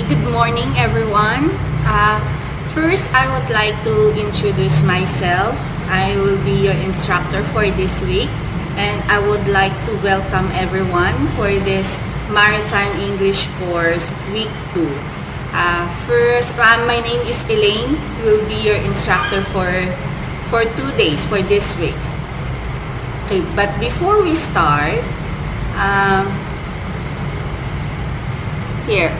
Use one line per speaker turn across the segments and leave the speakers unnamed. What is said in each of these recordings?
Okay, good morning everyone. First, I would like to introduce myself. I will be your instructor for this week, and I would like to welcome everyone for this Maritime English course, week 2. First, my name is Elaine. Will be your instructor for 2 days for this week. Okay, but before we start, here,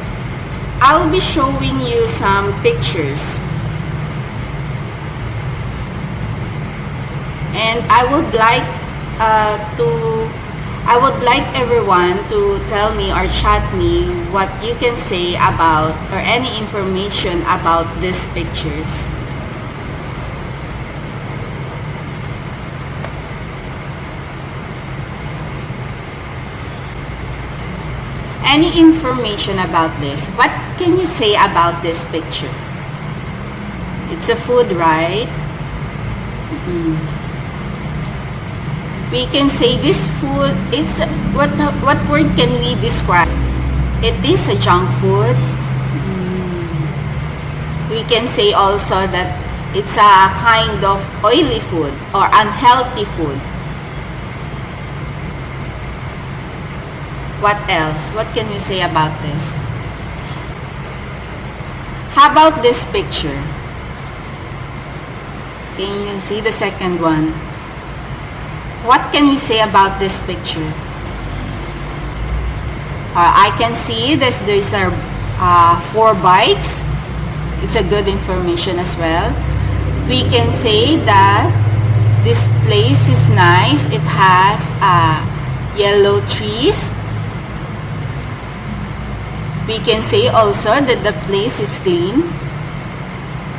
I'll be showing you some pictures. And I would like everyone to tell me or chat me what you can say about or any information about these pictures. Any information about this? What can you say about this picture? It's a food, right? We can say this food, it's what word can we describe? It is a junk food. We can say also that it's a kind of oily food or unhealthy food. What else? What can we say about this? How about this picture? Can you see the second one? What can we say about this picture? I can see there's a 4 bikes. It's a good information as well. We can say that this place is nice. It has yellow trees. We can say also that the place is clean,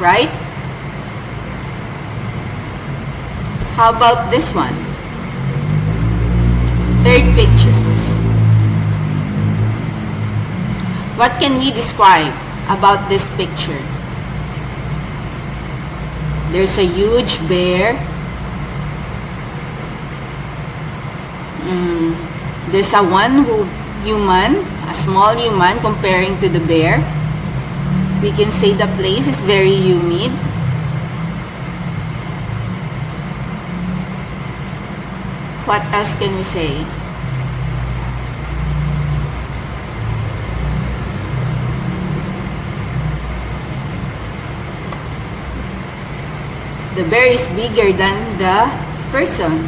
right? How about this one? Third picture. What can we describe about this picture? There's a huge bear. There's a a small human comparing to the bear. We can say the place is very humid. What else can we say? The bear is bigger than the person,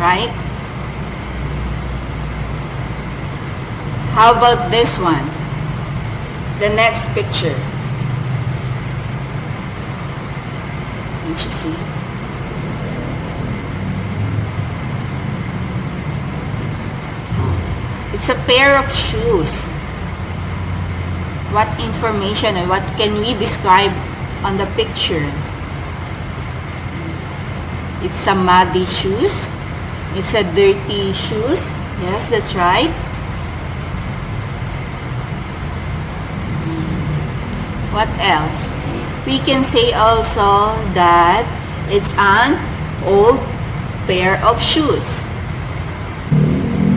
right? How about this one? The next picture. Can't you see? It's a pair of shoes. What information or what can we describe on the picture? It's a muddy shoes. It's a dirty shoes. Yes, that's right. What else? We can say also that it's an old pair of shoes.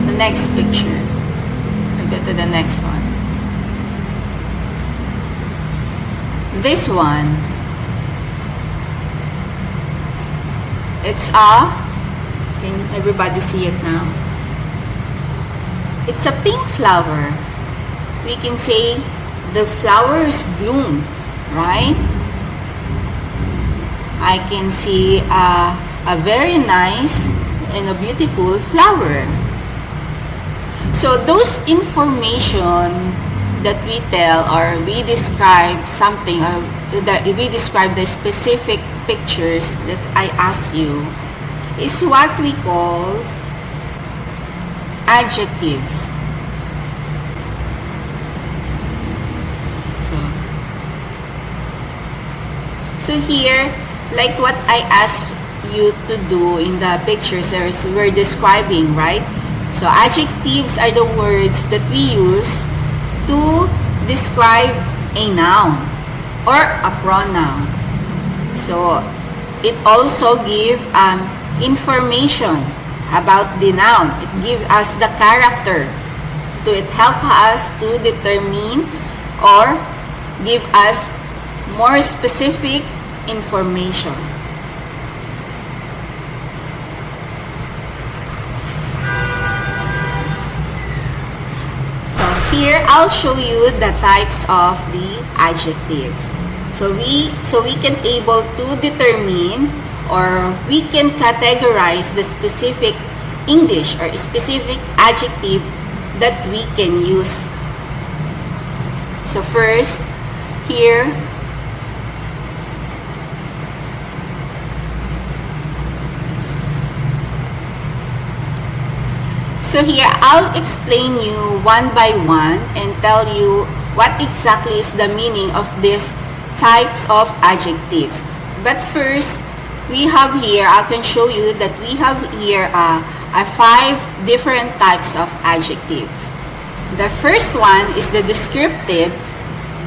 The next picture. We go to the next one. This one. It's can everybody see it now? It's a pink flower. We can say the flowers bloom, right? I can see a very nice and a beautiful flower. So those information that we tell or we describe something or that we describe the specific pictures that I ask you is what we call adjectives. So here, like what I asked you to do in the pictures we're describing, right? So adjectives are the words that we use to describe a noun or a pronoun. So it also gives information about the noun. It gives us the character. So it helps us to determine or give us more specific information. So here I'll show you the types of the adjectives. So we can able to determine, or we can categorize the specific English or specific adjective that we can use. So first, here, I'll explain you one by one and tell you what exactly is the meaning of these types of adjectives. But first, we have here, I can show you that we have here 5 different types of adjectives. The first one is the descriptive.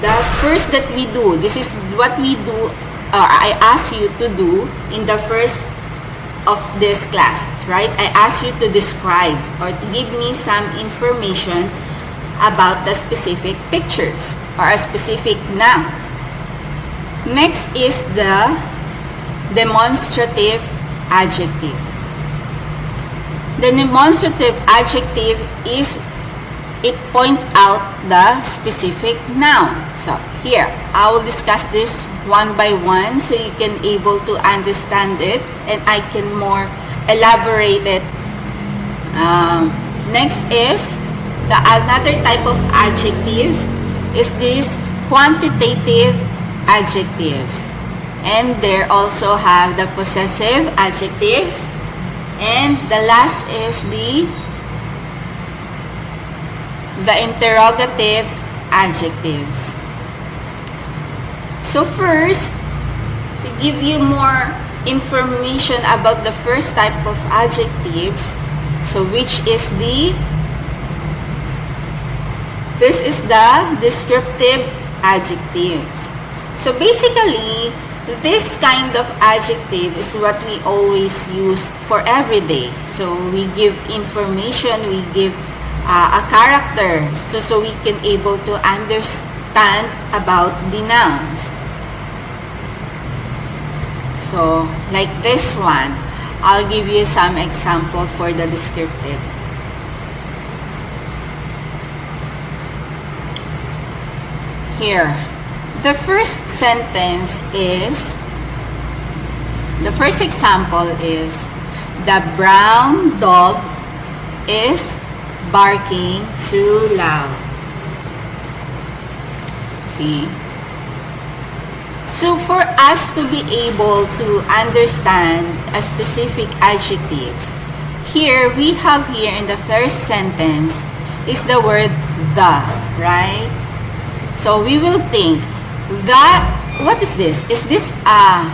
The first that we do, this is what we do, or I ask you to do in the first of this class, right? I ask you to describe or to give me some information about the specific pictures or a specific noun. Next is the demonstrative adjective. The demonstrative adjective is, it point out the specific noun. So here, I will discuss this one by one so you can able to understand it and I can more elaborate it. Next is another type of adjectives is this quantitative adjectives, and there also have the possessive adjectives, and the last is the interrogative adjectives. So first, to give you more information about the first type of adjectives, so which is this is the descriptive adjectives. So basically, this kind of adjective is what we always use for every day. So we give information, we give a character so we can able to understand about the nouns. So like this one, I'll give you some example for the descriptive. Here, the first sentence is, the first example is, the brown dog is barking too loud. See? So for us to be able to understand a specific adjectives, here we have here in the first sentence is the word the, right? So we will think that, what is this? Is this a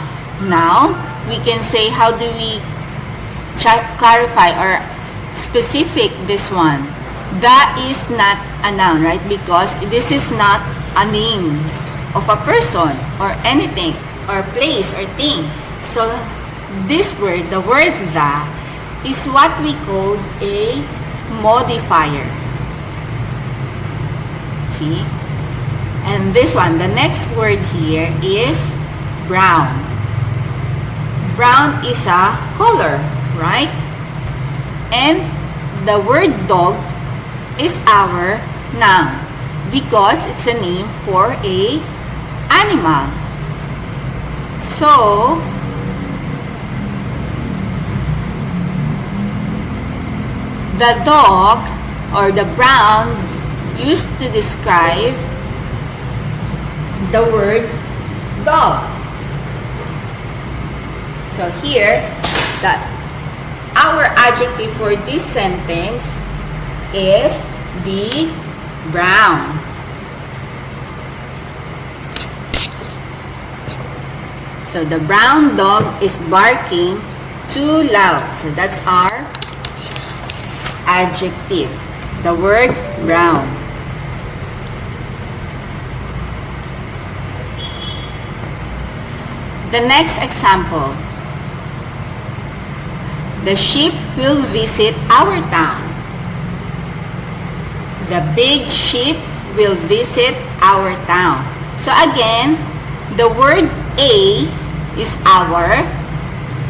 noun? We can say, how do we clarify or specific this one? That is not a noun, right? Because this is not a name of a person or anything or place or thing. So this word, the word the, is what we call a modifier. See? And this one, the next word here is brown. Brown is a color, right? And the word dog is our noun because it's a name for a animal. So the dog or the brown used to describe the word dog. So here, our adjective for this sentence is the brown. So the brown dog is barking too loud. So that's our adjective, the word brown. The next example, the sheep will visit our town. The big sheep will visit our town. So again, the word a is our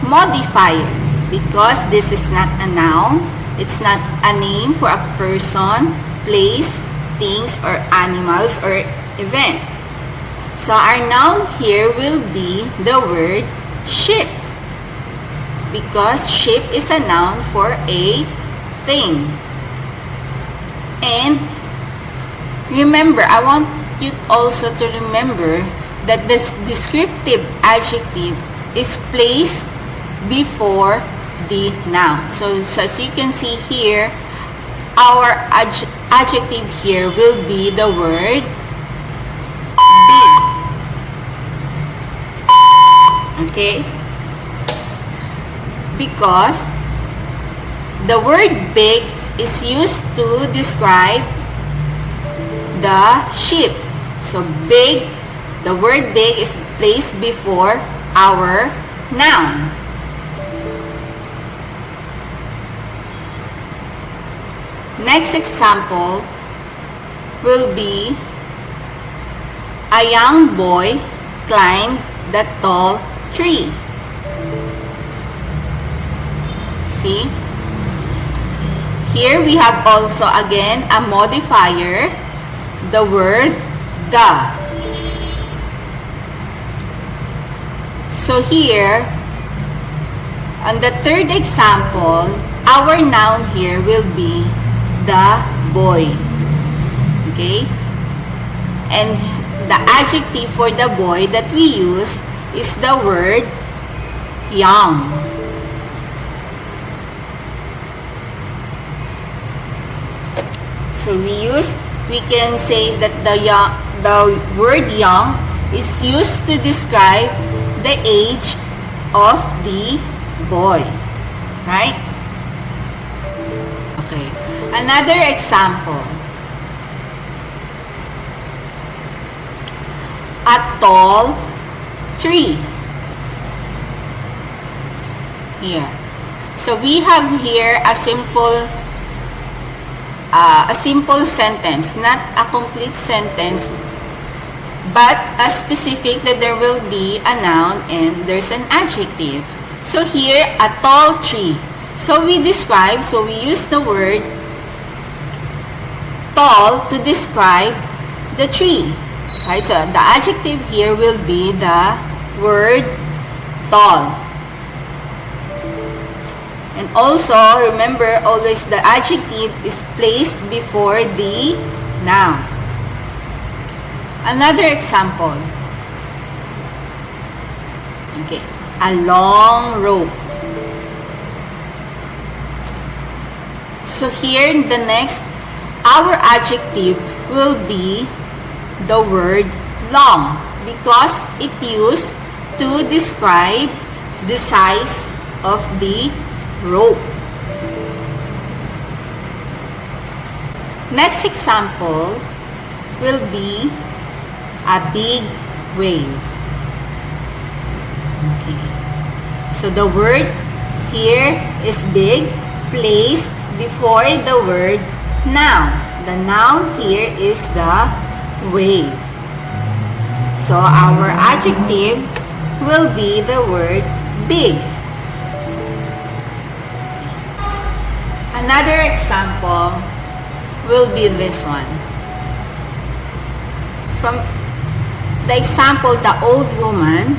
modifier because this is not a noun. It's not a name for a person, place, things, or animals, or event. So our noun here will be the word ship because ship is a noun for a thing. And remember, I want you also to remember that this descriptive adjective is placed before the noun. So as you can see here, our adjective here will be the word big. Okay? Because the word big is used to describe the ship. So big, the word big is placed before our noun. Next example will be a young boy climbed the tall tree. See? Here we have also again a modifier, the word the. So here, on the third example, our noun here will be the boy. Okay? And the adjective for the boy that we use is the word young. So we can say that the word young is used to describe the age of the boy. Right? Okay. Another example. A tall tree. Here. So we have here a simple sentence, not a complete sentence, but a specific that there will be a noun and there's an adjective. So here, a tall tree. So we use the word tall to describe the tree. Right? So the adjective here will be the word tall. And also, remember, always the adjective is placed before the noun. Another example. Okay. A long rope. So here, the next, our adjective will be the word long because it used to describe the size of the rope. Next example will be a big wave. Okay. So the word here is big, placed before the word noun. The noun here is the wave. So our adjective will be the word big. Another example will be this one. From the example, the old woman,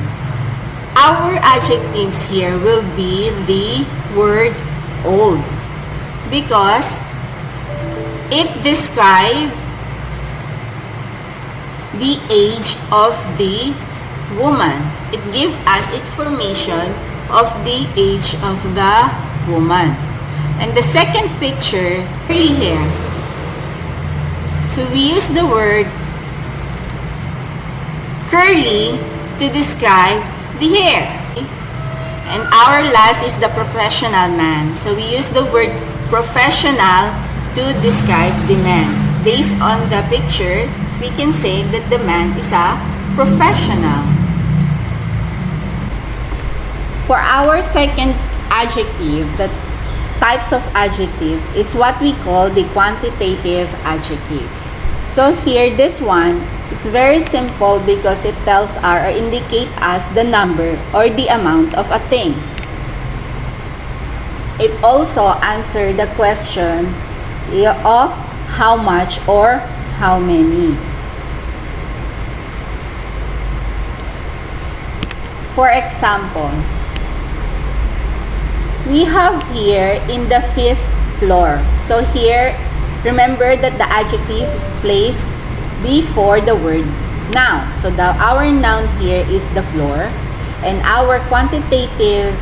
our adjectives here will be the word old because it describes the age of the woman. It gives us information of the age of the woman. And the second picture, curly hair. So we use the word curly to describe the hair. And our last is the professional man. So we use the word professional to describe the man. Based on the picture, we can say that the man is a professional. For our second adjective, the types of adjective is what we call the quantitative adjectives. So here, this one, it's very simple because it tells or indicate us the number or the amount of a thing. It also answers the question of how much or how many. For example, we have here in the 5th floor. So here, remember that the adjective is placed before the word noun. So our noun here is the floor, and our quantitative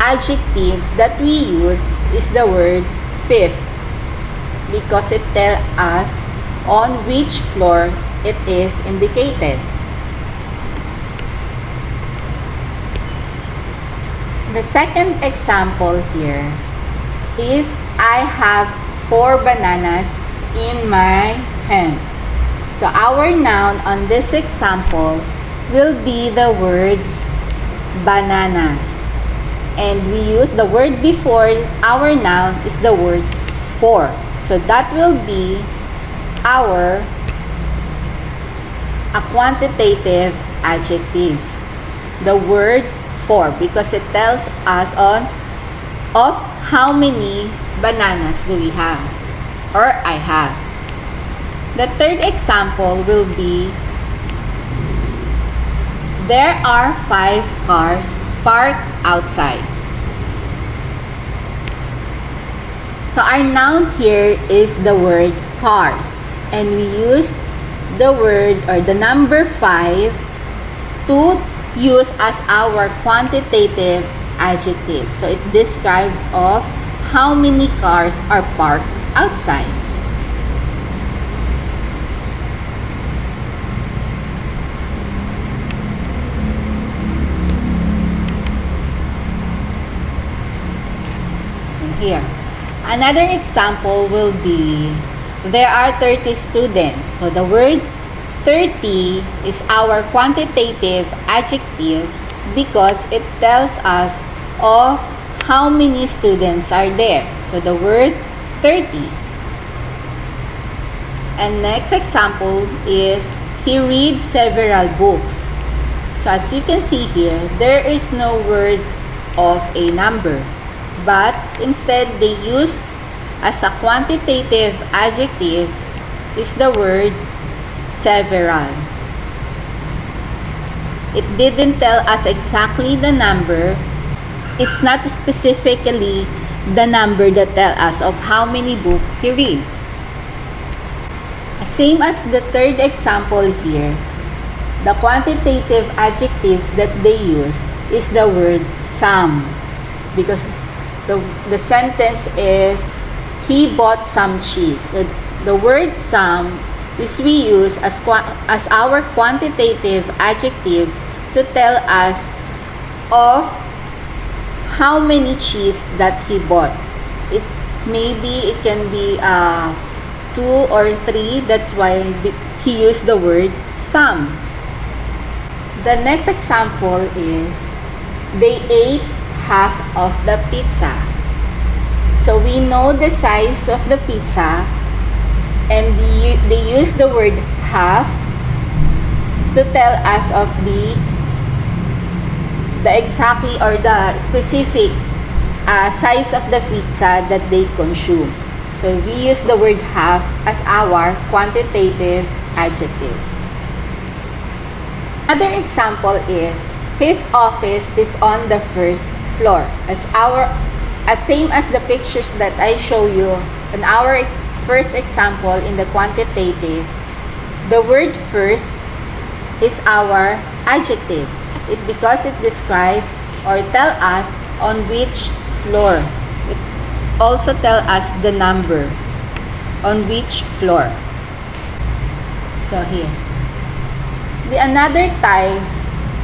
adjectives that we use is the word 5th, because it tells us on which floor it is indicated. The second example here is I have 4 bananas in my hand. So our noun on this example will be the word bananas. And we use the word before our noun is the word 4. So that will be our quantitative adjectives. The word 4, because it tells us of how many bananas do we have or I have. The third example will be there are 5 cars parked outside. So our noun here is the word cars, and we use the word or the number 5 to use as our quantitative adjective. So it describes of how many cars are parked outside. Here. Another example will be there are 30 students. So the word 30 is our quantitative adjectives because it tells us of how many students are there. So the word 30. And next example is he reads several books. So as you can see here, there is no word of a number, but instead they use as a quantitative adjectives is the word several. It didn't tell us exactly the number. It's not specifically the number that tells us of how many books he reads. Same as the third example here, the quantitative adjectives that they use is the word some, because the sentence is he bought some cheese. So the word some is we use as our quantitative adjectives to tell us of how many cheese that he bought. It can be 2 or 3. That's why he used the word some. The next example is they ate half of the pizza. So we know the size of the pizza, and they use the word half to tell us of the exactly or the specific size of the pizza that they consume. So we use the word half as our quantitative adjectives. Another example is his office is on the first floor. Same as the pictures that I show you in our first example in the quantitative, the word first is our adjective. Because it describes or tell us on which floor. It also tell us the number on which floor. So here. Another type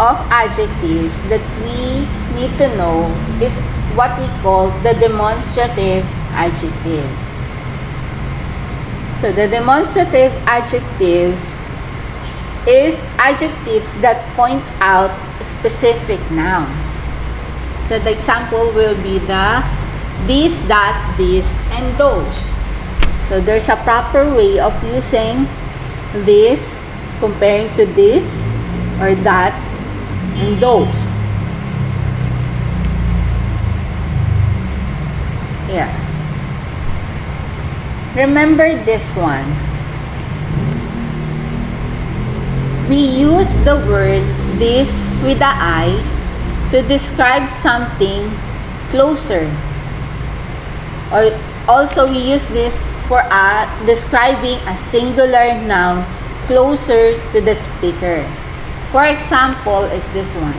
of adjectives that we need to know is what we call the demonstrative adjectives. So the demonstrative adjectives is adjectives that point out specific nouns. So the example will be the this, that, this, and those. So there's a proper way of using this, comparing to this or that and those. Here. Remember this one. We use the word this with the I to describe something closer. Or also we use this for describing a singular noun closer to the speaker. For example is this one.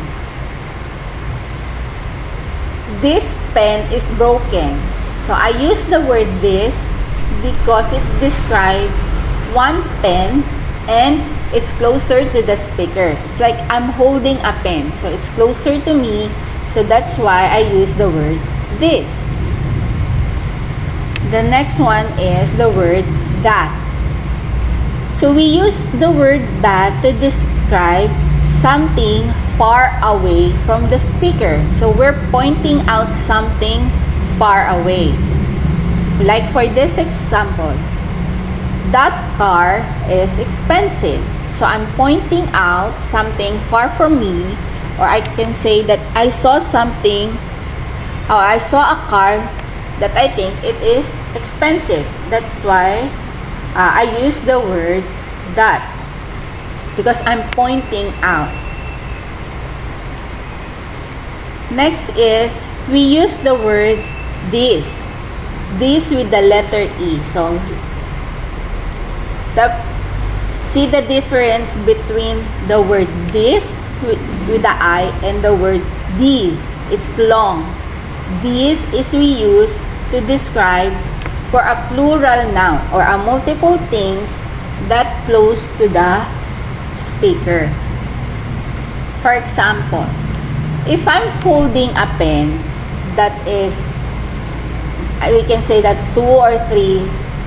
This pen is broken. So I use the word this because it describes one pen and it's closer to the speaker. It's like I'm holding a pen. So it's closer to me. So that's why I use the word this. The next one is the word that. So we use the word that to describe something far away from the speaker. So we're pointing out something far away. Like for this example, that car is expensive. So I'm pointing out something far from me, or I can say that I saw something, or I saw a car that I think it is expensive. That's why I use the word that, because I'm pointing out. Next is we use the word this with the letter E. So see the difference between the word this with the I and the word these. It's long. These is we use to describe for a plural noun or a multiple things that close to the speaker. For example, if I'm holding a pen that is, we can say that 2 or 3,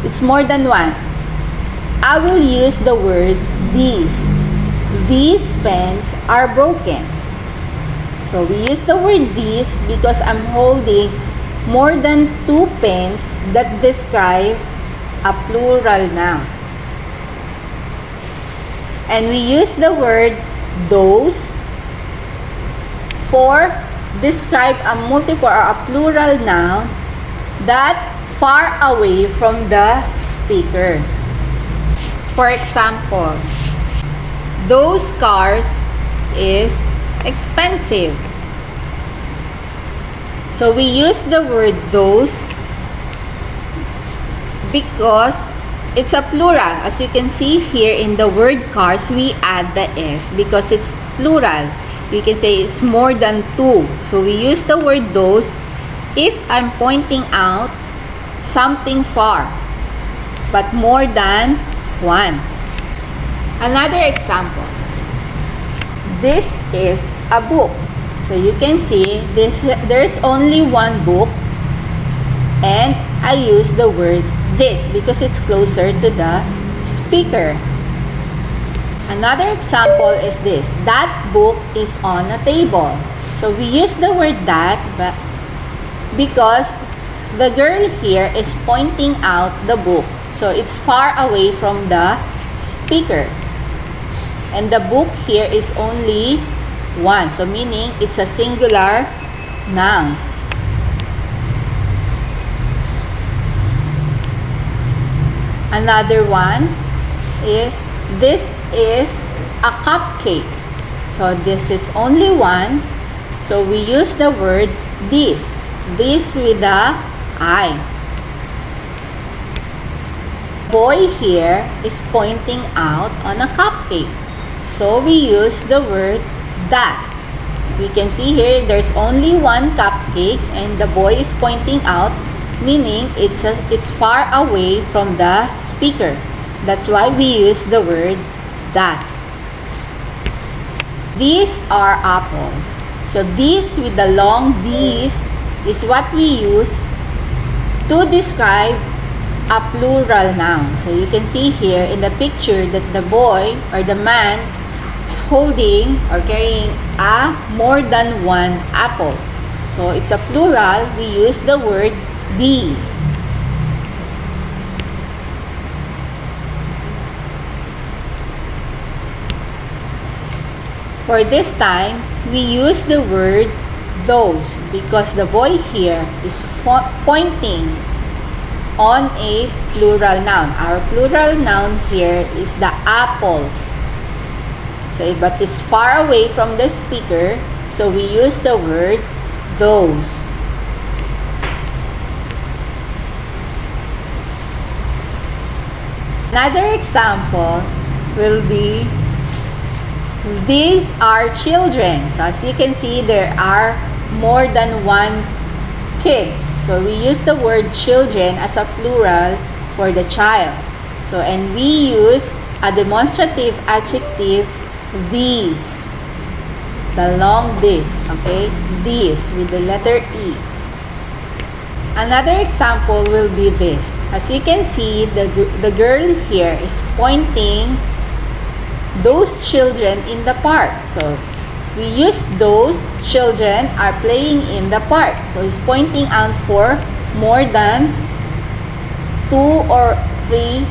it's more than 1, I will use the word these. These pens are broken. So we use the word these because I'm holding more than 2 pens that describe a plural noun. And we use the word those for describe a multiple or a plural noun that far away from the speaker. For example, those cars is expensive. So we use the word those because it's a plural. As you can see here in the word cars, we add the S because it's plural. We can say it's more than 2. So we use the word those if I'm pointing out something far, but more than 1. Another example. This is a book. So you can see there's only one book, and I use the word this because it's closer to the speaker. Another example is this. That book is on a table. So we use the word that because the girl here is pointing out the book. So it's far away from the speaker. And the book here is only one. So meaning it's a singular noun. Another one is this is a cupcake. So this is only one. So we use the word this. This with the I. Boy here is pointing out on a cupcake. So we use the word that. We can see here there's only one cupcake and the boy is pointing out, meaning it's far away from the speaker. That's why we use the word that. These are apples. So these with the long D's is what we use to describe a plural noun. So you can see here in the picture that the boy or the man is holding or carrying a more than one apple. So it's a plural. We use the word these. For this time, we use the word those because the boy here is pointing on a plural noun. Our plural noun here is the apples. So, but it's far away from the speaker, so we use the word those. Another example will be, these are children. So as you can see, there are more than one kid. So we use the word children as a plural for the child. So, and we use a demonstrative adjective, these. The long this, okay? These with the letter E. Another example will be this. As you can see, the girl here is pointing those children in the park. So, we use those children are playing in the park. So, it's pointing out for more than 2 or 3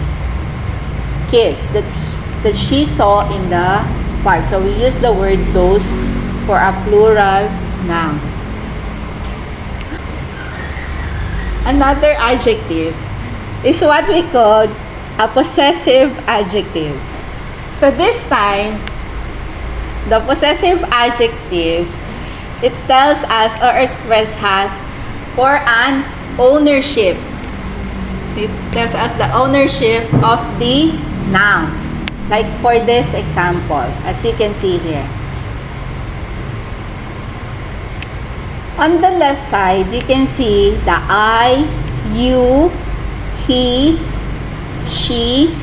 kids that she saw in the park. So, we use the word those for a plural noun. Another adjective is what we call a possessive adjectives. So this time, the possessive adjectives, it tells us or express us for an ownership. So it tells us the ownership of the noun. Like for this example, as you can see here. On the left side, you can see the I, you, he, she,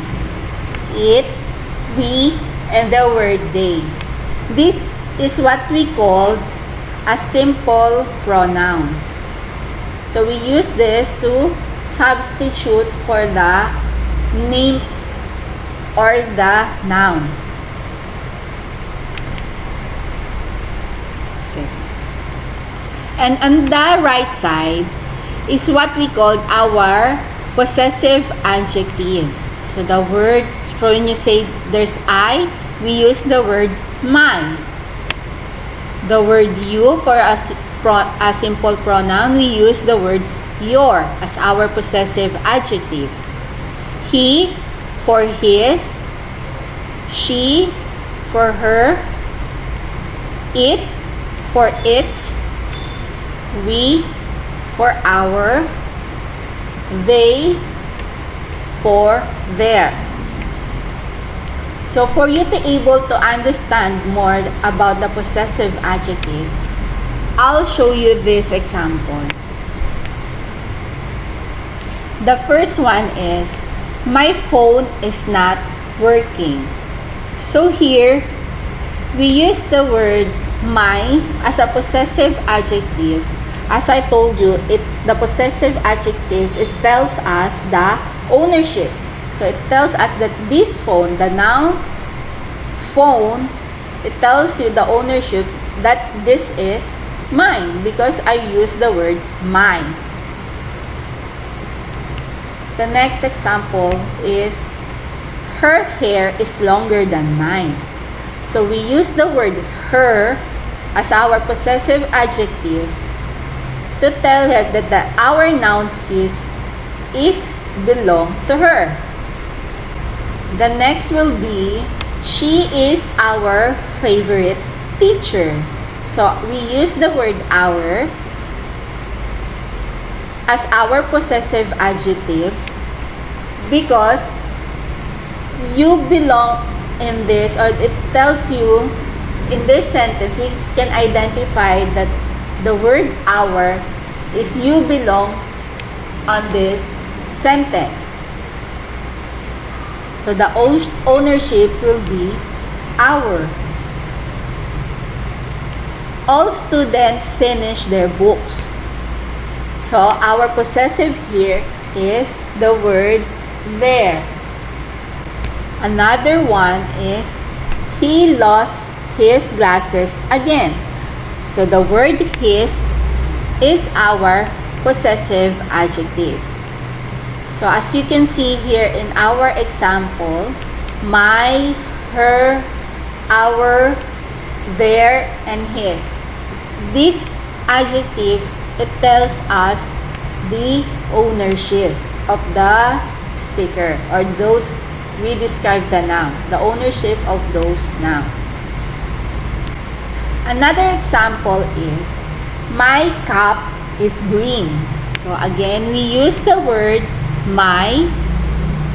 it, we, and the word they. This is what we call a simple pronouns. So we use this to substitute for the name or the noun. And on the right side is what we call our possessive adjectives. So the word, so when you say there's I, we use the word my. The word you for a simple pronoun, we use the word your as our possessive adjective. He for his, she for her, it for its, we for our, they for their. So for you to able to understand more about the possessive adjectives, I'll show you this example. The first one is, my phone is not working. So here, we use the word my as a possessive adjective. As I told you, the possessive adjectives, it tells us the ownership. So it tells us that this phone, the noun phone, it tells you the ownership that this is mine because I use the word mine. The next example is, her hair is longer than mine. So we use the word her as our possessive adjectives to tell her that our noun is belong to her. The next will be, she is our favorite teacher. So we use the word our as our possessive adjectives because you belong in this, or it tells you in this sentence, we can identify that the word our is you belong on this sentence. So the ownership will be our. All students finish their books. So our possessive here is the word their. Another one is, he lost his glasses again. So the word his is our possessive adjectives. So as you can see here in our example, my, her, our, their, and his. These adjectives, it tells us the ownership of the speaker, or those we describe the noun, the ownership of those noun. Another example is, my cup is green. So again, we use the word my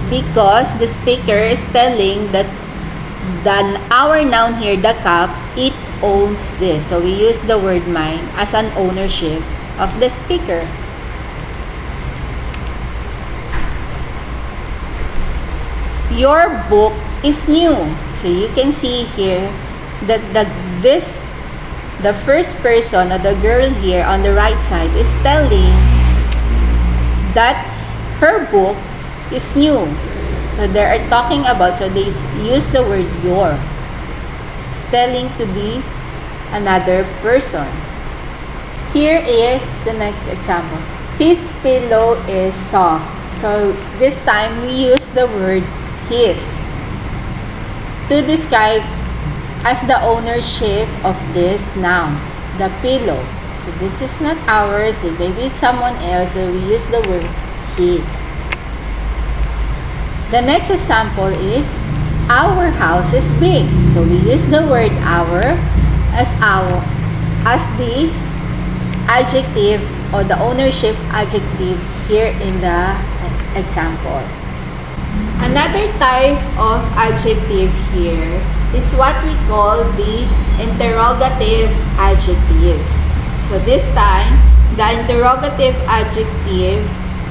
because the speaker is telling that our noun here, the cup, it owns this. So we use the word mine as an ownership of the speaker. Your book is new. So you can see here that the first person, or the girl here on the right side, is telling that her book is new. So they are talking about, so they use the word your. It's telling to be another person. Here is the next example. His pillow is soft. So this time we use the word his to describe as the ownership of this noun, the pillow. So this is not ours, maybe it's someone else, so we use the word his. The next example is, our house is big. So we use the word our as the adjective, or the ownership adjective here in the example. Another type of adjective here is what we call the interrogative adjectives. So this time, the interrogative adjective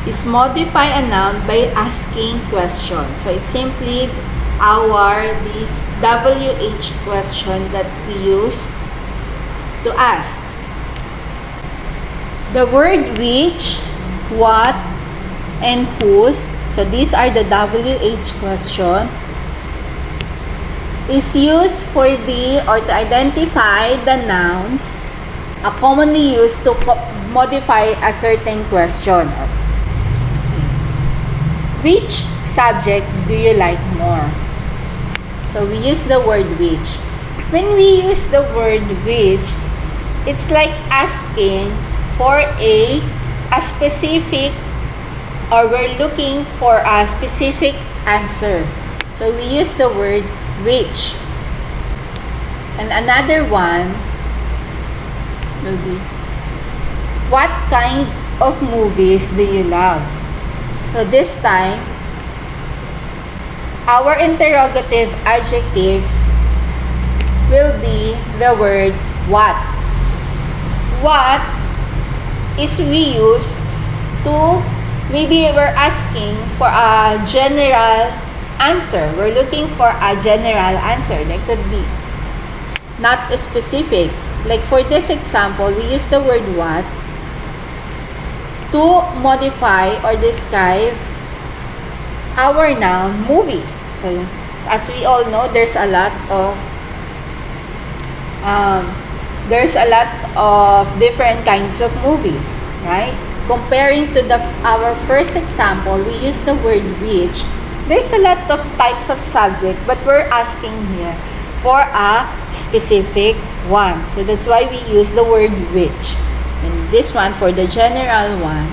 is modify a noun by asking questions. So it's simply the WH question that we use to ask. The word which, what, and whose, so these are the WH question, is used for to identify the nouns commonly used to modify a certain question. Which subject do you like more? So we use the word which. When we use the word which, it's like asking for a specific, or we're looking for a specific answer. So we use the word which. And another one will be, what kind of movies do you love? So this time, our interrogative adjectives will be the word what. What is we use to, maybe we're asking for a general answer. We're looking for a general answer. That could be not specific. Like for this example, we use the word what to modify or describe our noun movies. So as we all know, there's a lot of different kinds of movies, right? Comparing to our first example, we use the word which. There's a lot of types of subject, but we're asking here for a specific one. So that's why we use the word which. And this one, for the general one,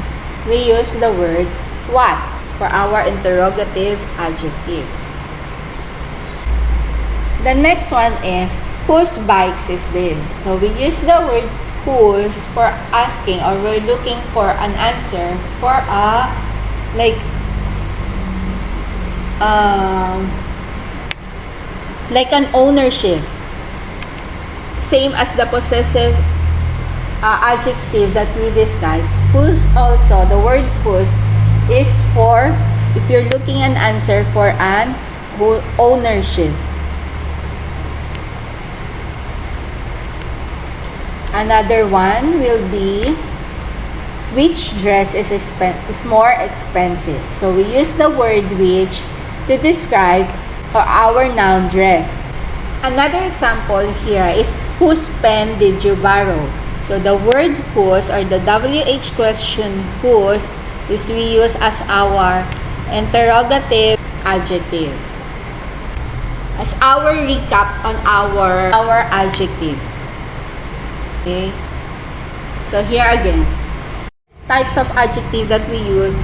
we use the word what for our interrogative adjectives. The next one is, whose bikes is this? So we use the word whose for asking, or we're looking for an answer for a like an ownership, same as the possessive adjective that we described. Whose, also the word whose is for, if you're looking an answer for an ownership. Another one will be, which dress is more expensive? So we use the word which to describe our noun dress. Another example here is, whose pen did you borrow? So the word whose, or the WH question whose, is we use as our interrogative adjectives. as our recap on our adjectives. Okay? So here again, types of adjective that we use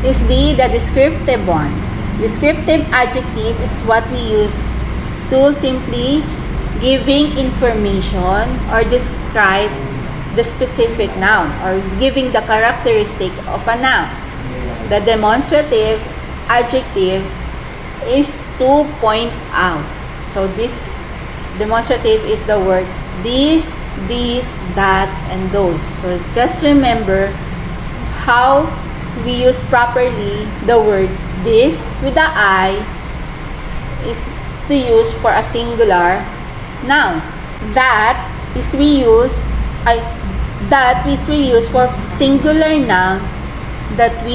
is the descriptive one. Descriptive adjective is what we use to simply giving information or describe the specific noun or giving the characteristic of a noun. The demonstrative adjectives is to point out. So this demonstrative is the word this, that, and those. So just remember how we use properly the word this with the I is to use for a singular noun. That is we use for singular noun that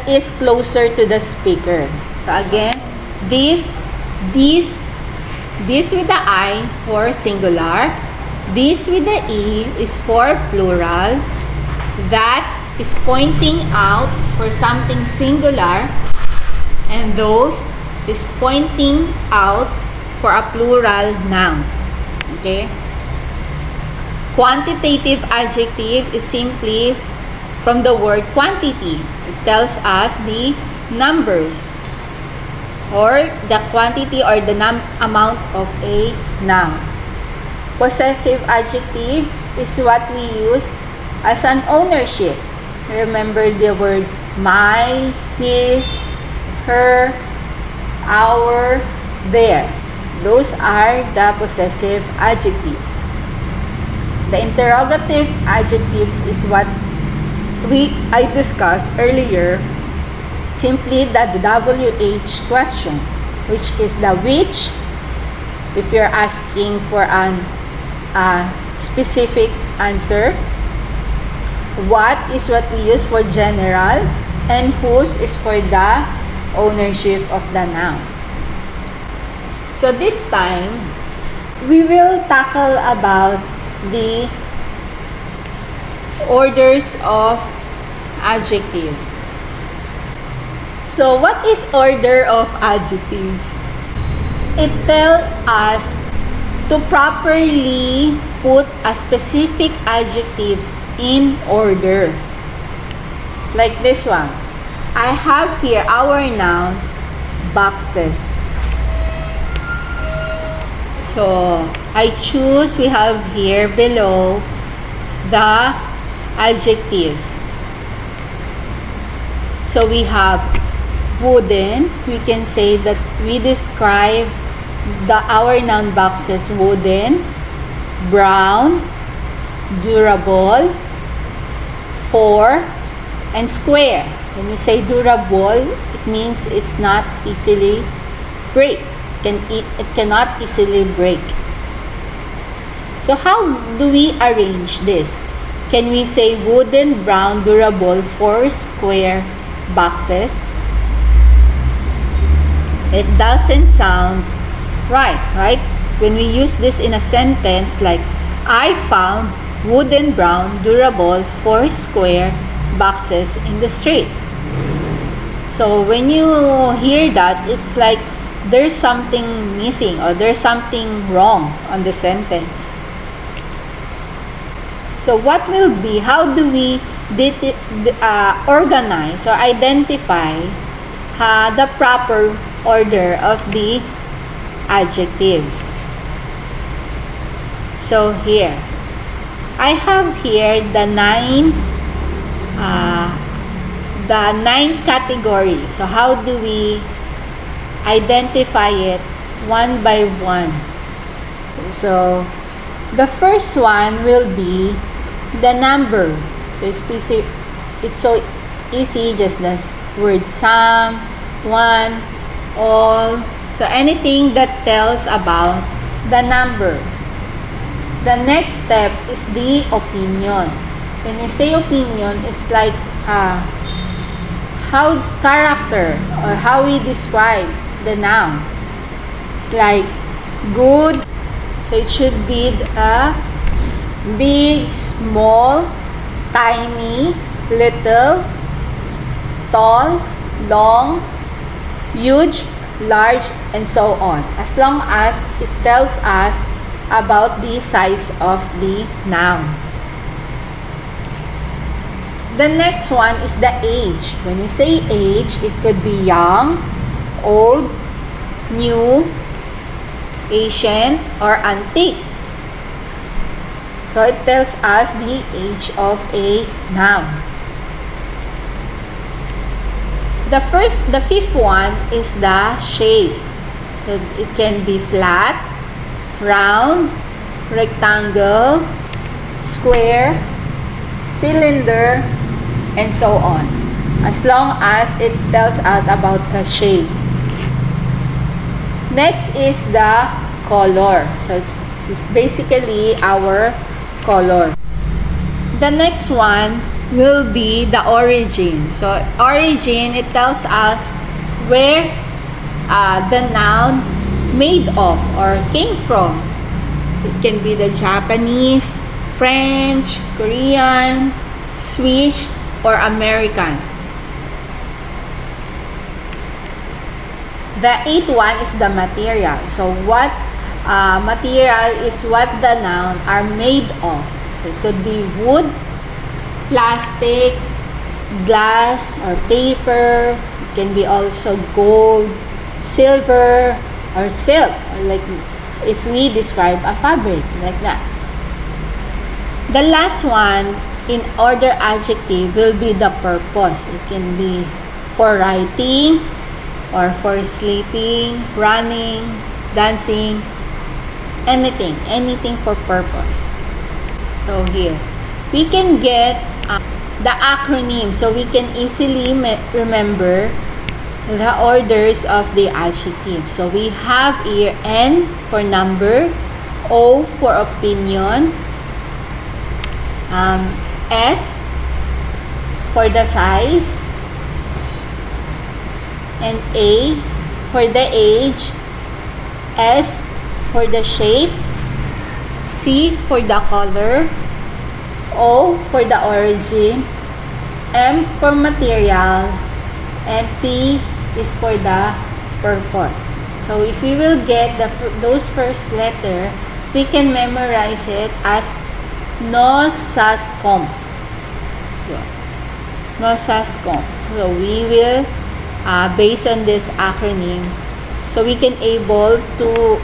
is closer to the speaker. So again, this with the I for singular, this with the E is for plural, that is pointing out for something singular, and those is pointing out for a plural noun. Okay? Quantitative adjective is simply from the word quantity. It tells us the numbers or the quantity or the amount of a noun. Possessive adjective is what we use as an ownership. Remember the word my, his, her, our, their. Those are the possessive adjectives. The interrogative adjectives is what I discussed earlier. Simply the WH question, which is the which, if you're asking for an specific answer. What is what we use for general, and whose is for the ownership of the noun. So this time, we will tackle about the orders of adjectives. So what is order of adjectives? It tells us to properly put a specific adjectives in order. Like this one. I have here our noun boxes. So I choose, we have here below the adjectives. So we have wooden. We can say that we describe our noun boxes: wooden, brown, durable, for, and square. When we say durable, it means it's not easily break. It cannot easily break. So how do we arrange this? Can we say wooden, brown, durable, for, square boxes? It doesn't sound right? When we use this in a sentence like, I found wooden, brown, durable, 4 square boxes in the street. So when you hear that, it's like there's something missing or there's something wrong on the sentence. So what will be, how do we organize or identify the proper order of the adjectives? So here, I have here the nine categories. So how do we identify it one by one? So the first one will be the number. So it's so easy, just the word some, one, all. So anything that tells about the number. The next step is the opinion. When you say opinion, it's like how character or how we describe the noun. It's like good, so it should be big, small, tiny, little, tall, long, huge, large, and so on, as long as it tells us about the size of the noun. The next one is the age. When we say age, it could be young, old, new, ancient, or antique. So it tells us the age of a noun. The fifth one is the shape. So it can be flat, round, rectangle, square, cylinder, and so on, as long as it tells us about the shape. Next is the color. So it's basically our color. The next one will be the origin. So origin, it tells us where the noun made of or came from. It can be the Japanese, French, Korean, Swiss, or American. The eighth one is the material. So what material is what the noun are made of. So it could be wood, plastic, glass, or paper. It can be also gold, silver, or silk, or like if we describe a fabric, like that. The last one in order adjective will be the purpose. It can be for writing, or for sleeping, running, dancing, anything for purpose. So here, we can get the acronym, so we can easily remember the orders of the adjective. So we have here N for number, O for opinion, S for the size, and A for the age, S for the shape, C for the color, O for the origin, M for material, and P is for the purpose. So if we will get those first letter, we can memorize it as NOSASCOM. So NOSASCOM. So we will based on this acronym, so we can able to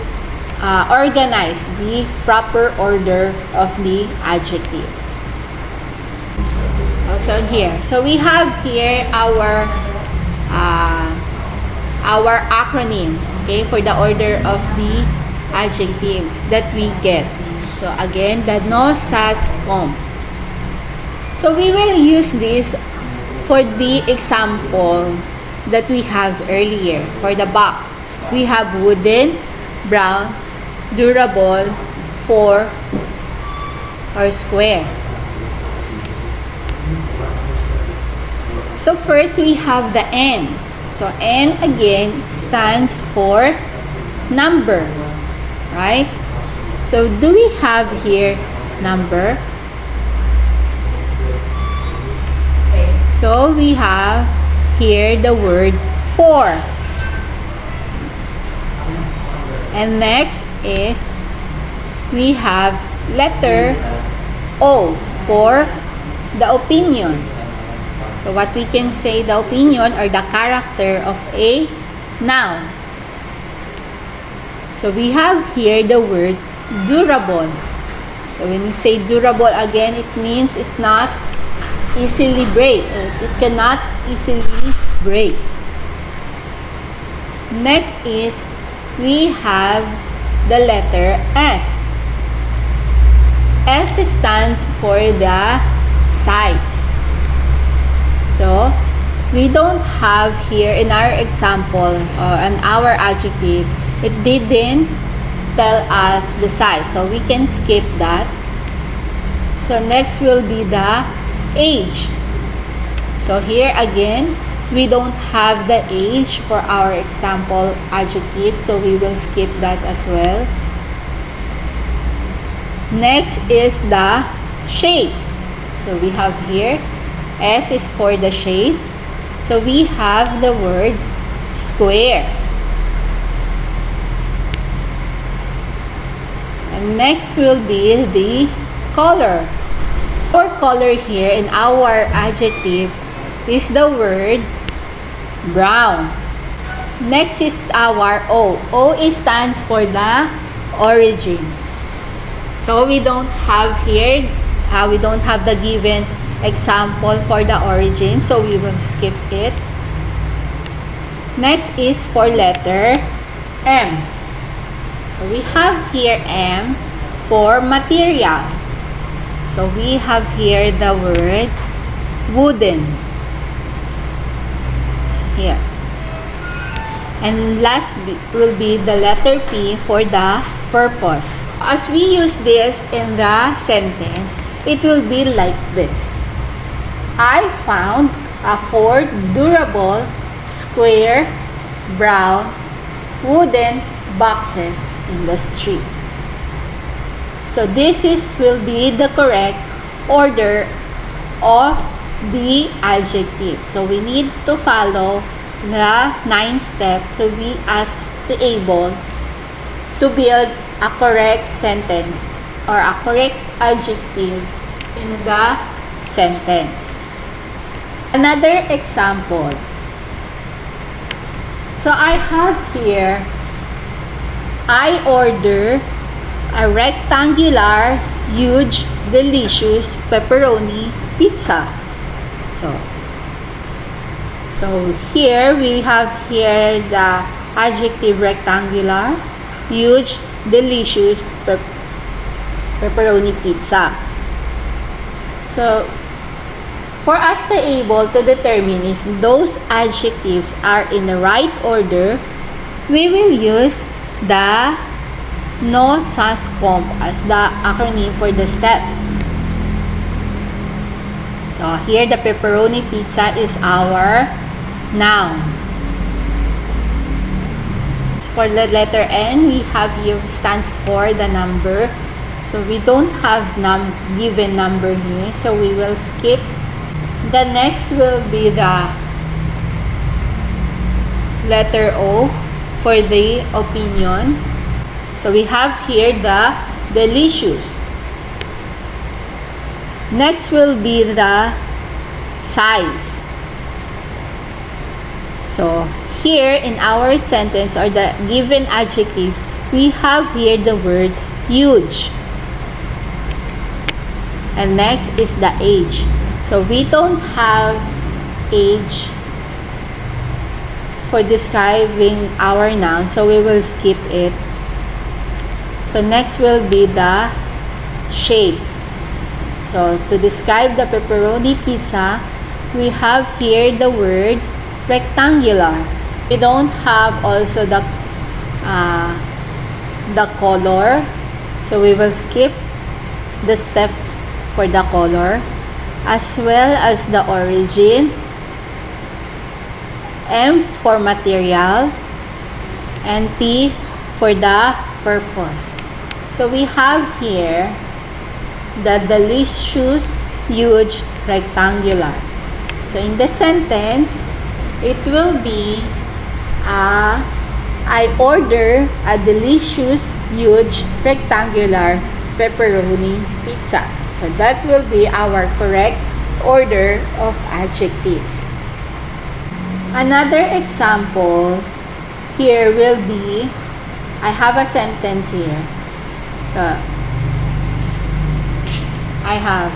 organize the proper order of the adjectives. Also here, so we have here our acronym, okay, for the order of the adjectives that we get. So again, the NOSASCOM. So we will use this for the example that we have earlier. For the box, we have wooden, brown, durable, for, or square. So first we have the N. So N again stands for number, right? So do we have here number? So we have here the word for. And next is we have letter O for the opinion. So what we can say, the opinion or the character of a noun. So we have here the word durable. So when we say durable, again, it means it's not easily break. It cannot easily break. Next is we have the letter S. S stands for the size. So we don't have here in our example or in our adjective, it didn't tell us the size, so we can skip that. So next will be the age. So here again, we don't have the age for our example adjective, so we will skip that as well. Next is the shape. So we have here, S is for the shape. So we have the word square. And next will be the color. Our color here in our adjective is the word brown. Next is our O. O stands for the origin. So we don't have here, we don't have the given example for the origin, so we will skip it. Next is for letter M. So we have here M for material. So we have here the word wooden. So here. And last will be the letter P for the purpose. As we use this in the sentence, it will be like this. I found a 4 durable, square, brown, wooden boxes in the street. So this will be the correct order of the adjective. So we need to follow the 9 steps so we as to able to build a correct sentence or a correct adjectives in the sentence. Another example. So I have here, I order a rectangular, huge, delicious pepperoni pizza. So here we have here the adjective rectangular, huge, delicious pepperoni pizza. So for us to able to determine if those adjectives are in the right order, we will use the NO-SUS-COMP as the acronym for the steps. So here the pepperoni pizza is our noun. For the letter N, we have here stands for the number. So we don't have given number here, so we will skip. The next will be the letter O for the opinion. So we have here the delicious. Next will be the size. So here in our sentence or the given adjectives, we have here the word huge. And next is the age. So we don't have age for describing our noun, so we will skip it. So next will be the shape. So to describe the pepperoni pizza, we have here the word rectangular. We don't have also the color, so we will skip the step for the color, as well as the origin, M for material, and P for the purpose. So we have here the delicious, huge, rectangular. So in the sentence, it will be I order a delicious, huge, rectangular pepperoni pizza. So that will be our correct order of adjectives. Another example here will be, I have a sentence here. So I have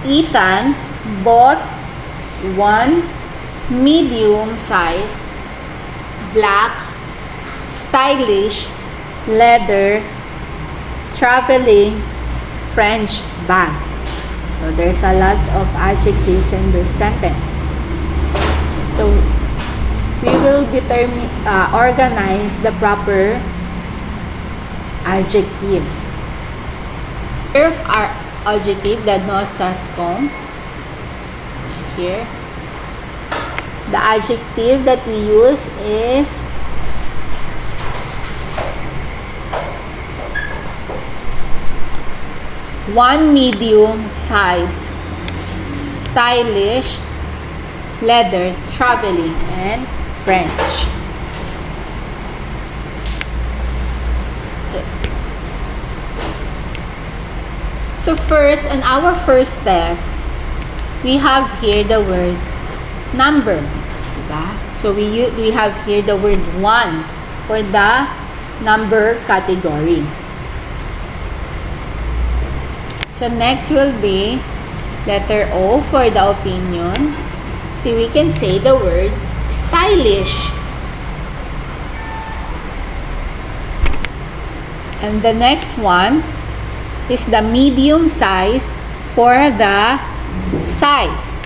Ethan bought one medium-sized black stylish leather traveling French bag. So there's a lot of adjectives in this sentence. So we will organize the proper adjectives. Here are adjective that NO-SUS-COMP. Here, the adjective that we use is one medium size, stylish, leather, traveling, and French. So first, on our first step, we have here the word number. Diba? So we have here the word 1 for the number category. So next will be letter O for the opinion. So we can say the word stylish. And the next one is the medium size for the size.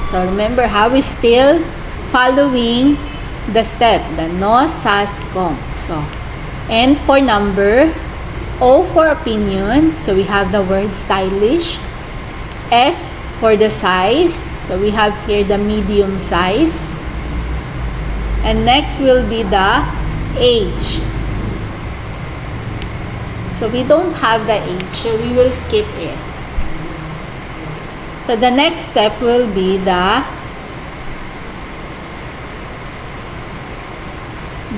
So remember how we still following the step, the no, sas, com. So, and for number, O for opinion, so we have the word stylish. S for the size, so we have here the medium size. And next will be the age. So we don't have the age, so we will skip it. So the next step will be the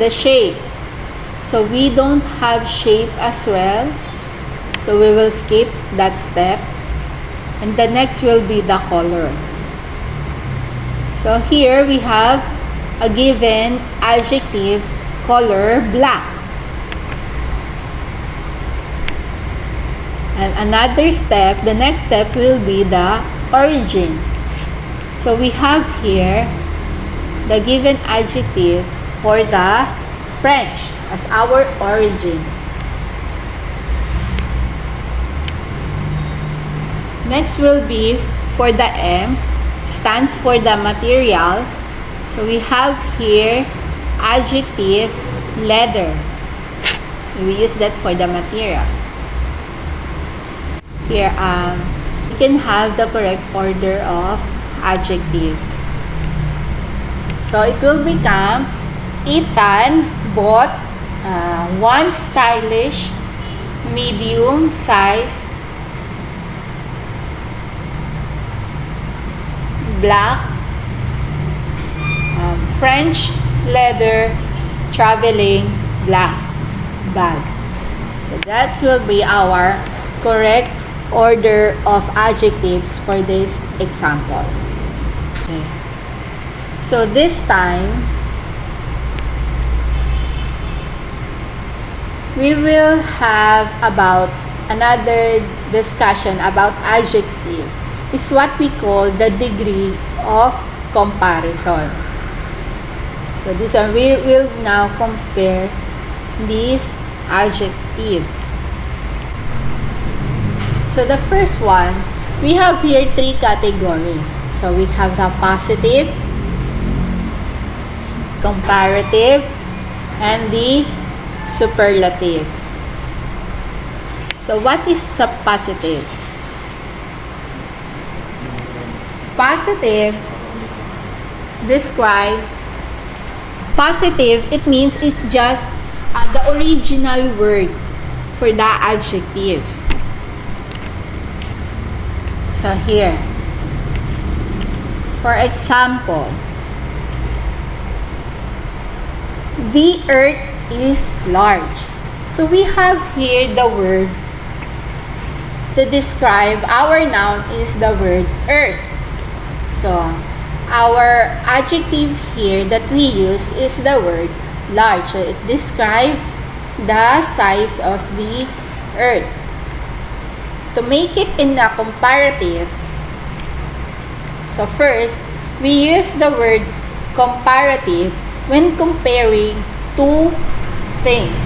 shape. So we don't have shape as well, so we will skip that step. And the next will be the color. So here we have a given adjective, color black. And another step, the next step will be the origin. So we have here the given adjective for the French as our origin. Next will be for the M, stands for the material. So we have here adjective leather. So we use that for the material. Here, you can have the correct order of adjectives. So it will become Ethan bought one stylish, medium size, black, French leather traveling black bag. So that will be our correct order of adjectives for this example. Okay. So this time, we will have about another discussion about adjective. It's what we call the degree of comparison. So this one, we will now compare these adjectives. So the first one, we have here 3 categories. So we have the positive, comparative, and the superlative. So what is positive? Positive describe positive, it means it's just the original word for the adjectives. So here, for example, the earth is large. So we have here the word to describe our noun is the word earth. So our adjective here that we use is the word large. So it describes the size of the earth. To make it in a comparative, so first, we use the word comparative when comparing two things.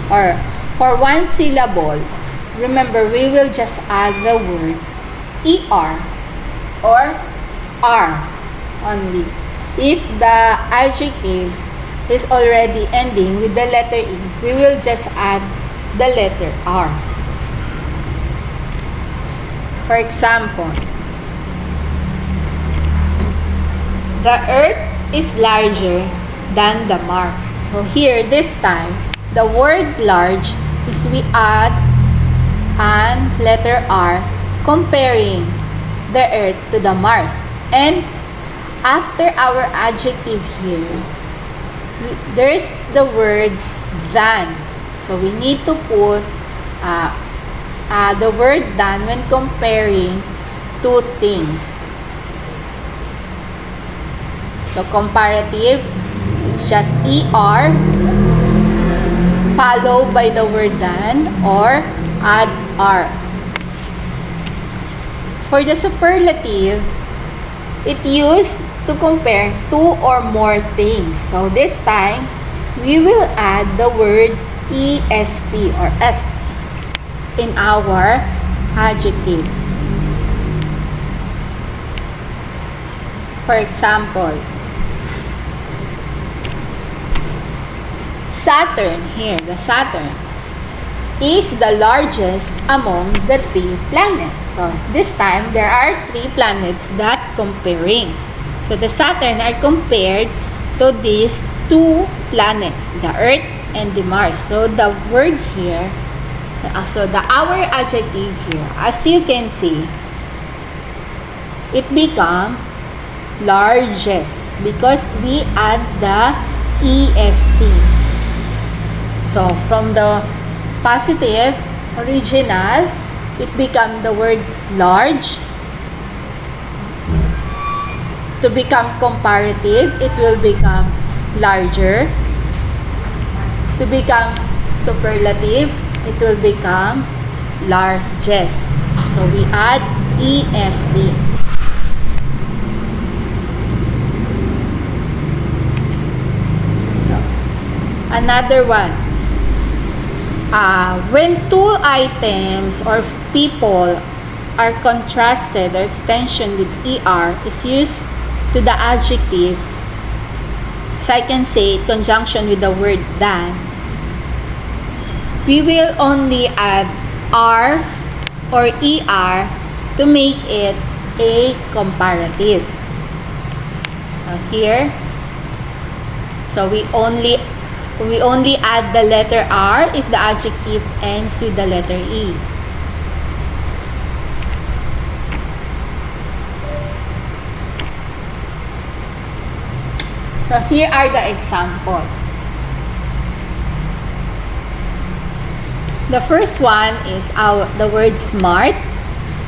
Or for one syllable, remember we will just add the word ER or R only. If the adjectives is already ending with the letter E, we will just add the letter R. For example, the earth is larger than the Mars. So here, this time, the word large is we add an letter R comparing the earth to the Mars. And after our adjective here, there's the word than. So we need to put the word than when comparing two things. So comparative, it's just ER followed by the word than or add R. For the superlative, it used to compare two or more things. So this time, we will add the word EST or est in our adjective. For example, Saturn, here, the Saturn, is the largest among the 3 planets. So, this time, there are 3 planets that comparing. So, the Saturn are compared to these 2 planets, the Earth and the Mars. So, the word here, our adjective here, as you can see, it become largest because we add the EST. So, from the positive, original, it become the word large. To become comparative, it will become larger. To become superlative, it will become largest. So, we add EST. So, another one. When two items or people are contrasted or extension with ER is used to the adjective, so I can say conjunction with the word than, we will only add R or ER to make it a comparative. So here, we only add the letter R if the adjective ends with the letter E. So here are the examples. The first one is the word smart.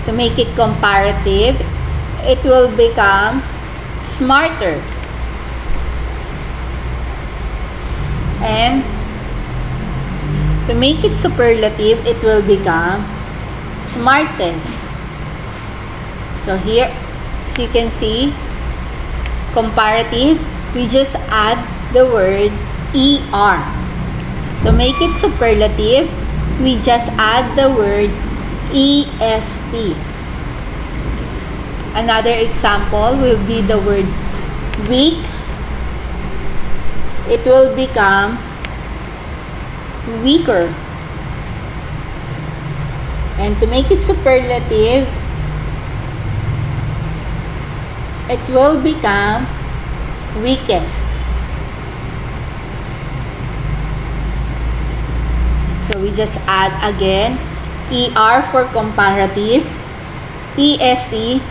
To make it comparative, it will become smarter. And to make it superlative, it will become smartest. So here, as you can see, comparative, we just add the word ER. To make it superlative, we just add the word EST. Another example will be the word weak. It will become weaker. And to make it superlative, it will become weakest. So we just add again ER for comparative, EST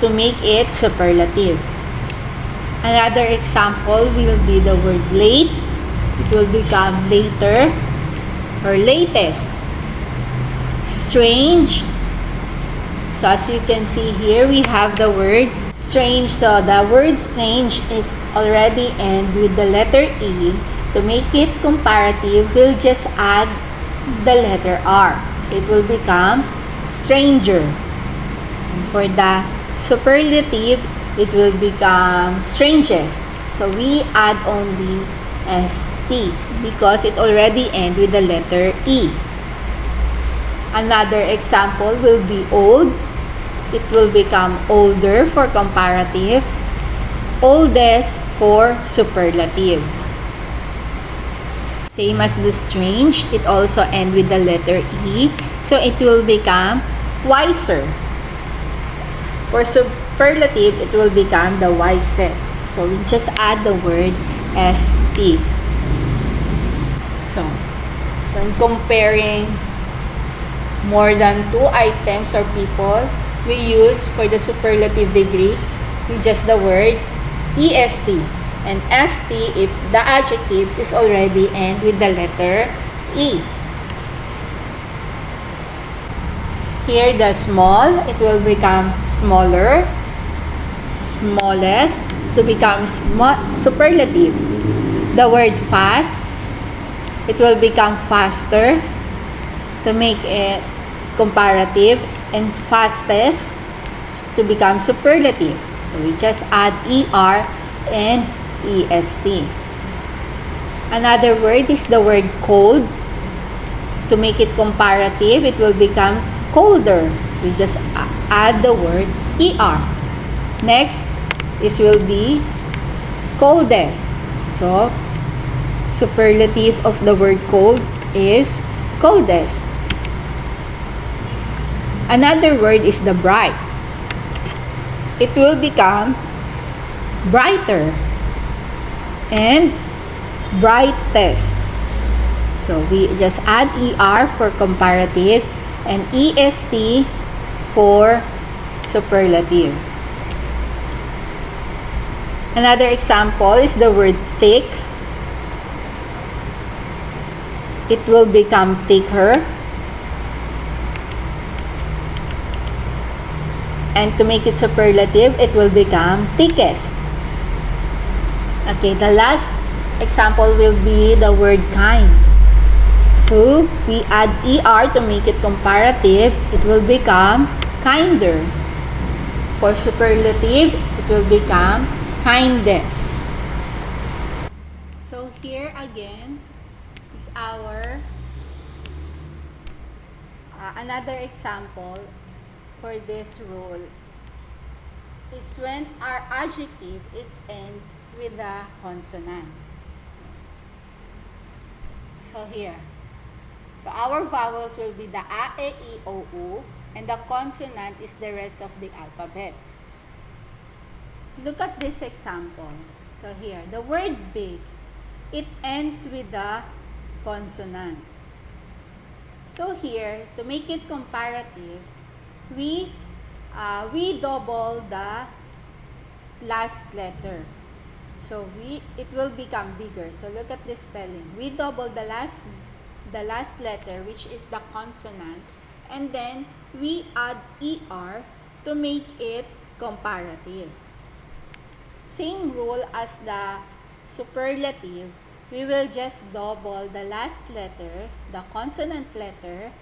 to make it superlative. Another example will be the word late. It will become later or latest. Strange. So as you can see here, we have the word strange. So the word strange is already end with the letter E. To make it comparative, we'll just add the letter R. So it will become stranger. And for the superlative, it will become strangest. So we add only ST because it already ends with the letter E. Another example will be old. It will become older for comparative, oldest for superlative. Same as the strange, it also ends with the letter E. So it will become wiser. For superlative, it will become the wisest. So we just add the word ST. So when comparing more than 2 items or people, we use for the superlative degree, we just the word EST. And ST if the adjectives is already end with the letter E. Here, the small, it will become smaller. Smallest, to become superlative. The word fast, it will become faster, to make it comparative. And fastest, to become superlative. So we just add ER and EST. Another word is the word cold. To make it comparative, it will become colder. We just add the word ER. Next, this will be coldest. So, superlative of the word cold is coldest. Another word is the bright. It will become brighter and brightest. So, we just add ER for comparative and EST for superlative. Another example is the word thick. It will become thicker. And to make it superlative, it will become thickest. Okay, the last example will be the word kind. So, we add ER to make it comparative. It will become kinder. For superlative, it will become kindest. So, here again is our another example for this rule is when our adjective ends with a consonant. So here, so our vowels will be the A, E, I, O, U, and the consonant is the rest of the alphabets. Look at this example. So here, the word big, it ends with the consonant. So here, to make it comparative, we double the last letter. So it will become bigger. So look at this spelling. We double the last letter, which is the consonant, and then we add ER to make it comparative. Same rule as the superlative. We will just double the last letter, the consonant letter,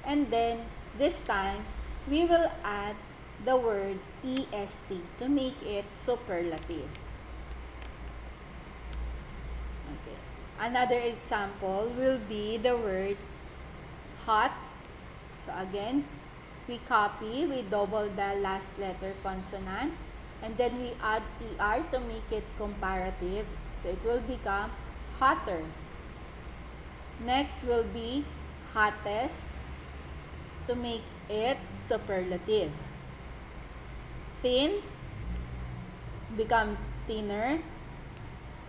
and then this time we will add the word EST to make it superlative. Okay. Another example will be the word hot. So again, we copy, we double the last letter consonant, and then we add ER to make it comparative. So it will become hotter. Next will be hottest to make it superlative. Thin become thinner,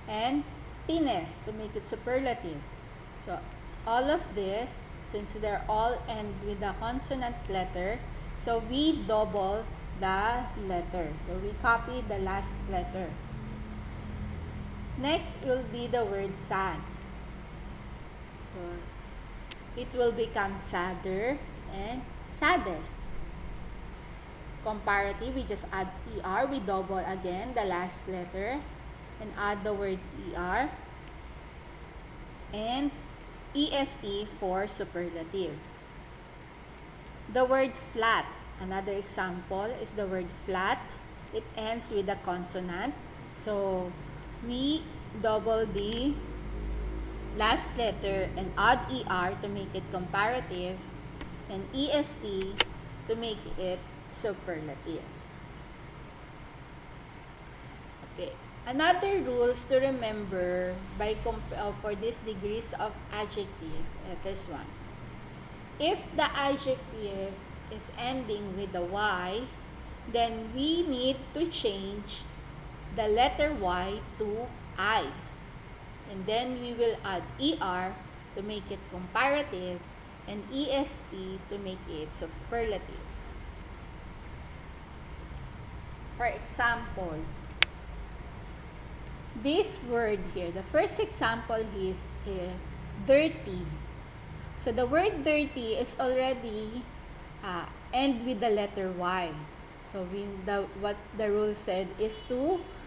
and thinnest to make it superlative. So all of this, since they're all end with a consonant letter, so we double the letter. So we copy the last letter. Next will be the word sad. So it will become sadder and saddest. Comparative, we just add ER, we double again the last letter and add the word ER, and EST for superlative. The word flat, another example is the word flat. It ends with a consonant, so we double the last letter and add ER to make it comparative, and EST to make it superlative. Okay. Another rules to remember for these degrees of adjective is this one. If the adjective is ending with a Y, then we need to change the letter Y to I. And then we will add ER to make it comparative and EST to make it superlative. For example, this word here, the first example is dirty. So the word dirty is already end with the letter Y. So what the rule said is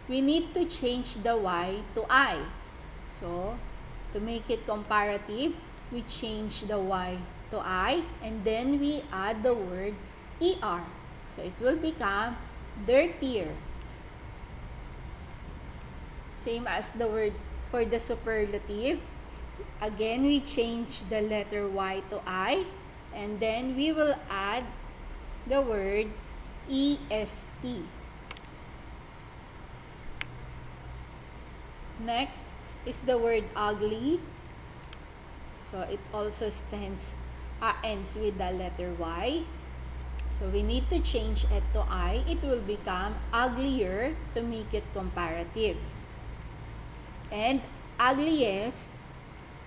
we need to change the Y to I. So to make it comparative, we change the Y to I and then we add the word ER. So it will become dirtier. Same as the word for the superlative. Again, we change the letter Y to I and then we will add the word EST. Next is the word ugly. So it also ends with the letter Y. So we need to change it to I. It will become uglier to make it comparative. And ugliest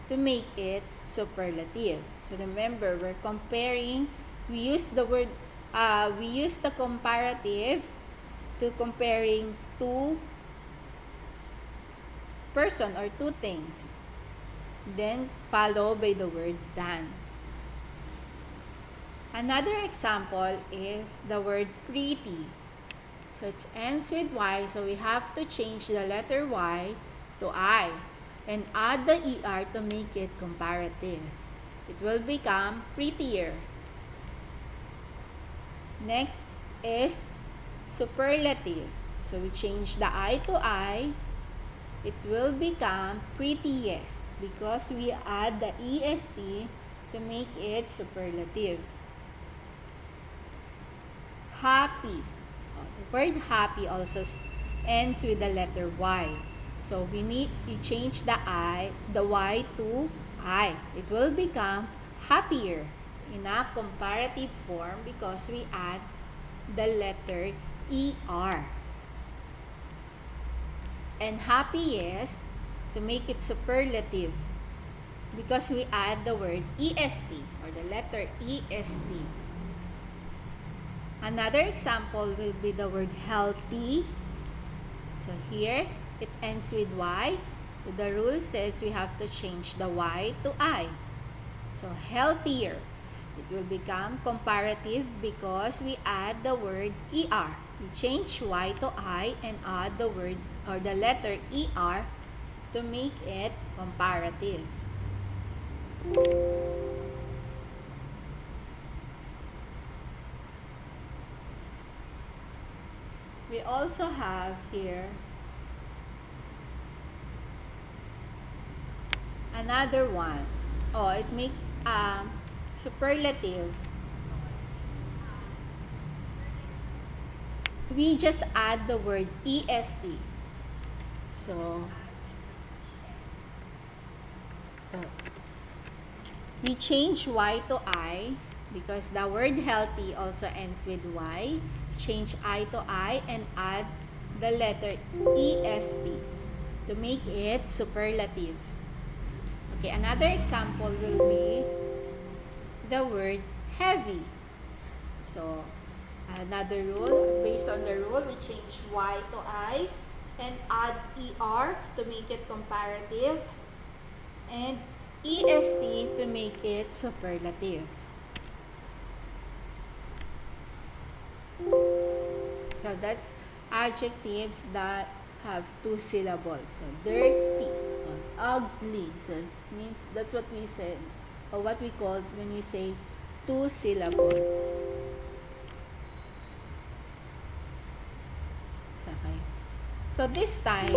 to make it superlative. So remember, we're comparing, we use the comparative to comparing two person or two things. Then followed by the word than. Another example is the word pretty. So it ends with Y, so we have to change the letter Y to I and add the ER to make it comparative. It will become prettier. Next is superlative. So we change the I to I. It will become prettiest because we add the EST to make it superlative. Happy. The word happy also ends with the letter Y. So we change the Y to I. It will become happier in a comparative form because we add the letter ER. And happiest to make it superlative because we add the word EST or the letter EST. Another example will be the word healthy. So here, it ends with Y. So the rule says we have to change the Y to I. So healthier. It will become comparative because we add the word ER. We change Y to I and add the word or the letter ER to make it comparative. We also have here another one. Oh, it make superlative. We just add the word EST. So we change Y to I because the word healthy also ends with Y. Change I to I and add the letter EST to make it superlative. Okay, another example will be the word heavy. So another rule, based on the rule, we change Y to I and add ER to make it comparative and EST to make it superlative. So that's adjectives that have two syllables. So dirty, ugly. So it means that's what we said or what we call when we say two syllable. Okay. So this time,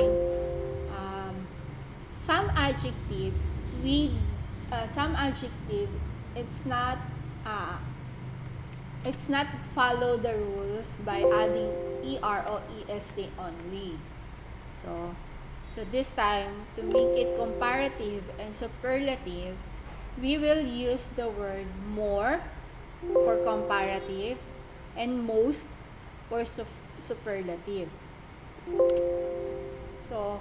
some adjectives it's not follow the rules by adding ER or EST only. So this time, to make it comparative and superlative, we will use the word more for comparative and most for superlative. So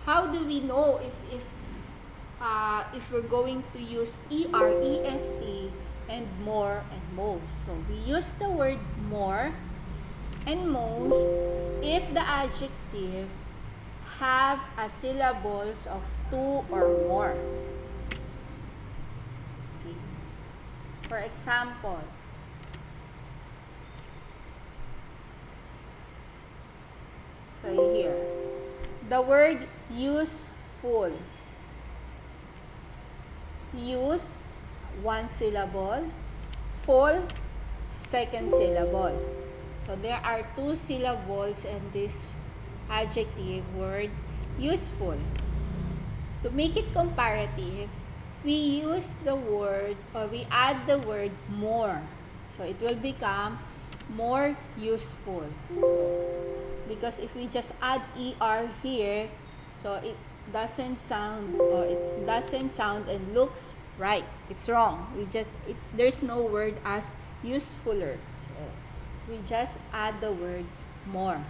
how do we know if we're going to use ER, EST, and more and most? So we use the word more and most if the adjective have a syllables of two or more. See? For example, So here, the word useful. Use, one syllable. Full, second syllable. So there are two syllables in this adjective word useful. To make it comparative, we use the word or we add the word more. So it will become more useful. So because if we just add er here, so it doesn't sound and looks right. It's wrong. There's no word as usefuler. So we just add the word more.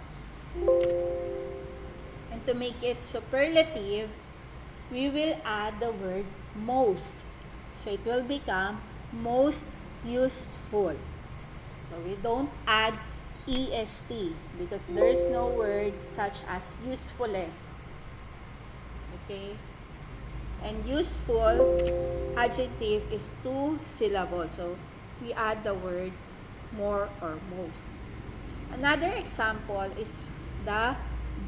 And to make it superlative, we will add the word most. So it will become most useful. So we don't add est because there's no word such as usefulest. Okay? And useful adjective is two syllables. So we add the word more or most. Another example is the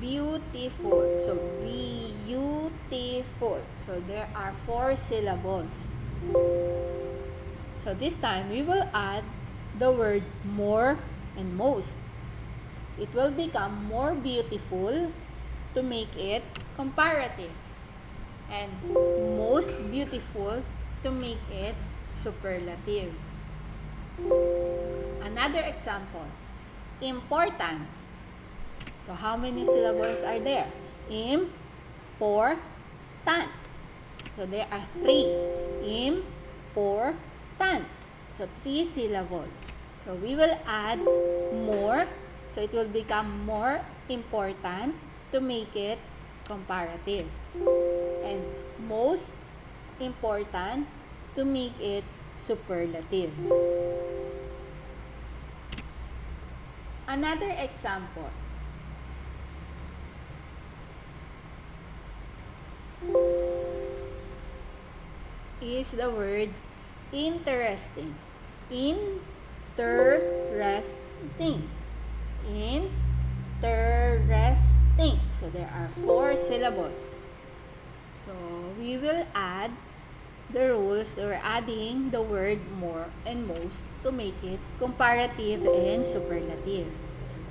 beautiful. So beautiful. So there are four syllables. So this time we will add the word more and most. It will become more beautiful to make it comparative, and most beautiful to make it superlative. Another example, important. So how many syllables are there? Important. So there are three. Important. So three syllables. So we will add more. So it will become more important to make it comparative. And most important to make it superlative. Another example. Is the word interesting. Interesting. Interesting. So there are four syllables. So we will add the rules. We're adding the word more and most to make it comparative and superlative.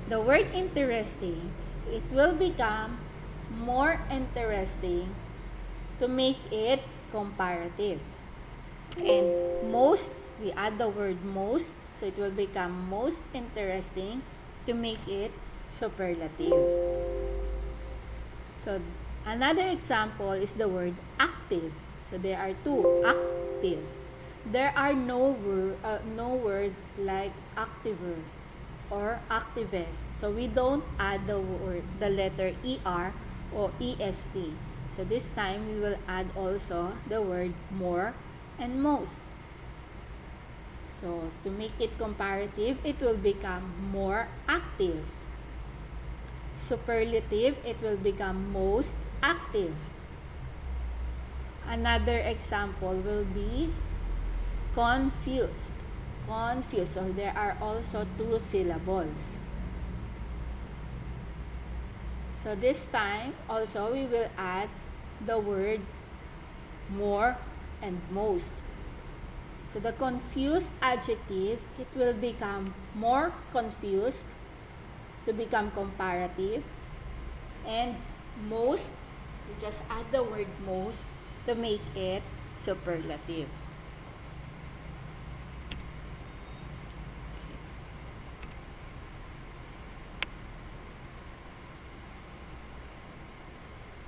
The word interesting, it will become more interesting to make it comparative. And most, we add the word most, so it will become most interesting to make it superlative. So another example is the word active. So there are two, active. There are no word like activer or activist. So we don't add the letter er or est. So this time we will add also the word more and most. So to make it comparative, it will become more active. Superlative, it will become most active. Another example will be confused. Confused. So there are also two syllables. So this time also we will add the word more and most. So the confused adjective, it will become more confused to become comparative. And most, we just add the word most to make it superlative.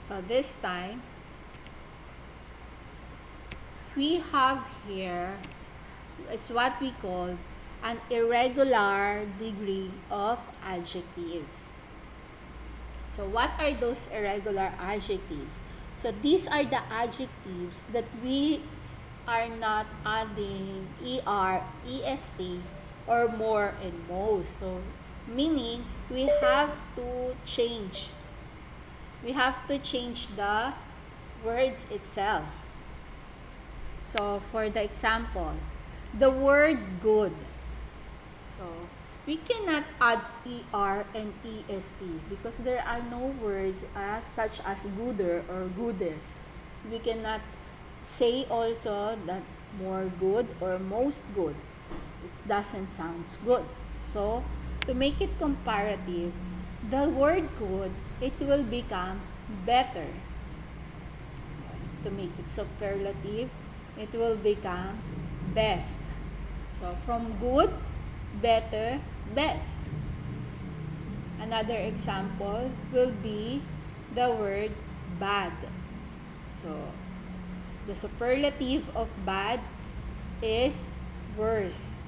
So this time, we have here is what we call an irregular degree of adjectives. So what are those irregular adjectives? So these are the adjectives that we are not adding er, est, or more and most. So meaning we have to change. We have to change the words itself. So for the example, the word good. So we cannot add ER and EST because there are no words such as gooder or goodest. We cannot say also that more good or most good. It doesn't sound good. So, to make it comparative, the word good, it will become better. To make it superlative, it will become best. So, from good, better, best. Another example will be the word bad. So, the superlative of bad is worse.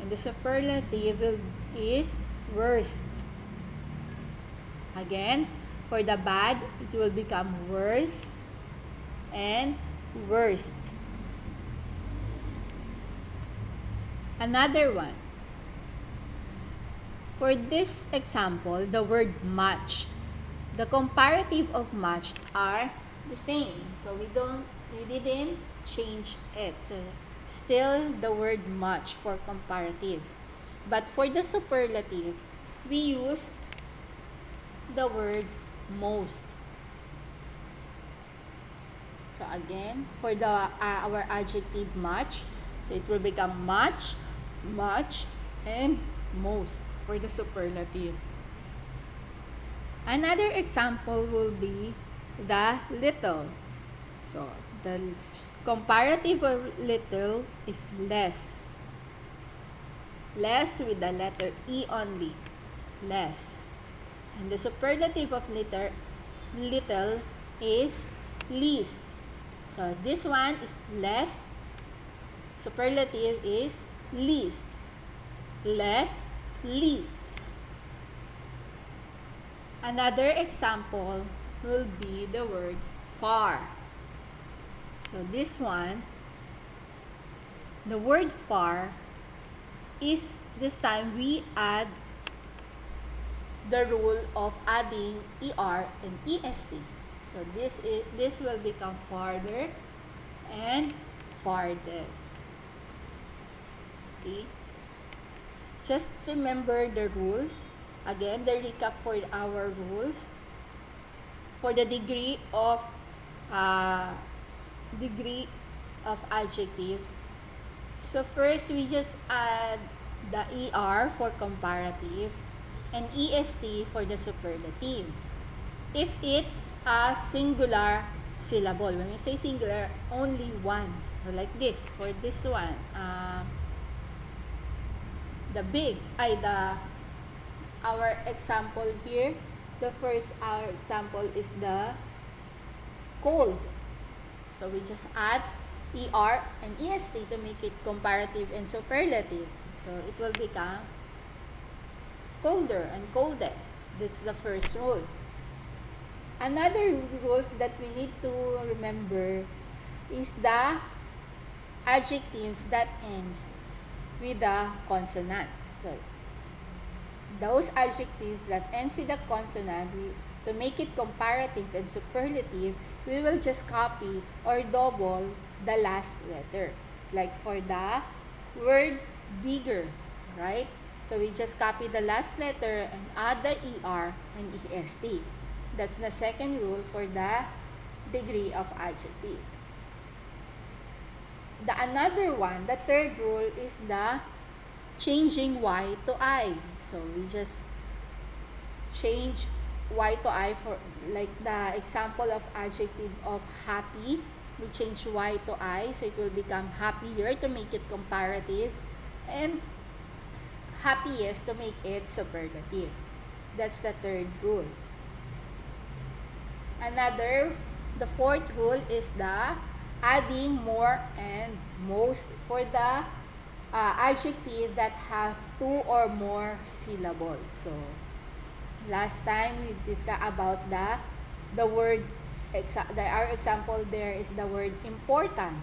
And the superlative is worst. Again, for the bad, it will become worse and worst. Another one. For this example, the word much. The comparative of much are the same. So we didn't change it. So still the word much for comparative. But for the superlative, we use the word most. So again, for the our adjective much, so it will become much, much, and most for the superlative. Another example will be the little. So the comparative of little is less. Less with the letter E only. Less. And the superlative of little is least. So this one is less. Superlative is least. Less, least. Another example will be the word far. So this one, the word far is this time we add the rule of adding ER and EST. So this will become farther and farthest. See? Just remember the rules. Again, the recap for our rules. For the degree of adjectives. So first, we just add the ER for comparative and EST for the superlative. If it a singular syllable, when we say singular, only one. So like this, for this one, our example here, our example is the cold. So we just add ER and EST to make it comparative and superlative. So it will become colder and coldest. That's the first rule. Another rules that we need to remember is the adjectives that ends with a consonant. So those adjectives that ends with a consonant, to make it comparative and superlative, we will just copy or double the last letter. Like for the word bigger, right? So we just copy the last letter and add the ER and EST. That's the second rule for the degree of adjectives. Another one, the third rule is the changing Y to I. So we just change Y to I for like the example of adjective of happy. We change Y to I, so it will become happier to make it comparative and happiest to make it superlative. That's the third rule. The fourth rule is the adding more and most for the adjective that have two or more syllables. So last time we discussed about the word. Our example there is the word important.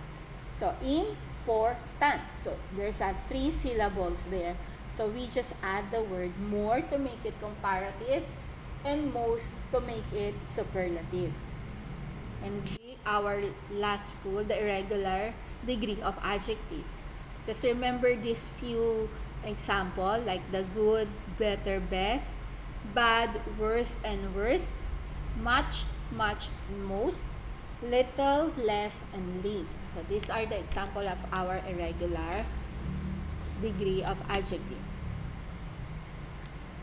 So important. So there's 3 syllables there. So we just add the word more to make it comparative and most to make it superlative. And our last rule, the irregular degree of adjectives. Just remember these few example, like the good, better, best, bad, worse, and worst, much, much, most, little, less, and least. So these are the example of our irregular degree of adjectives.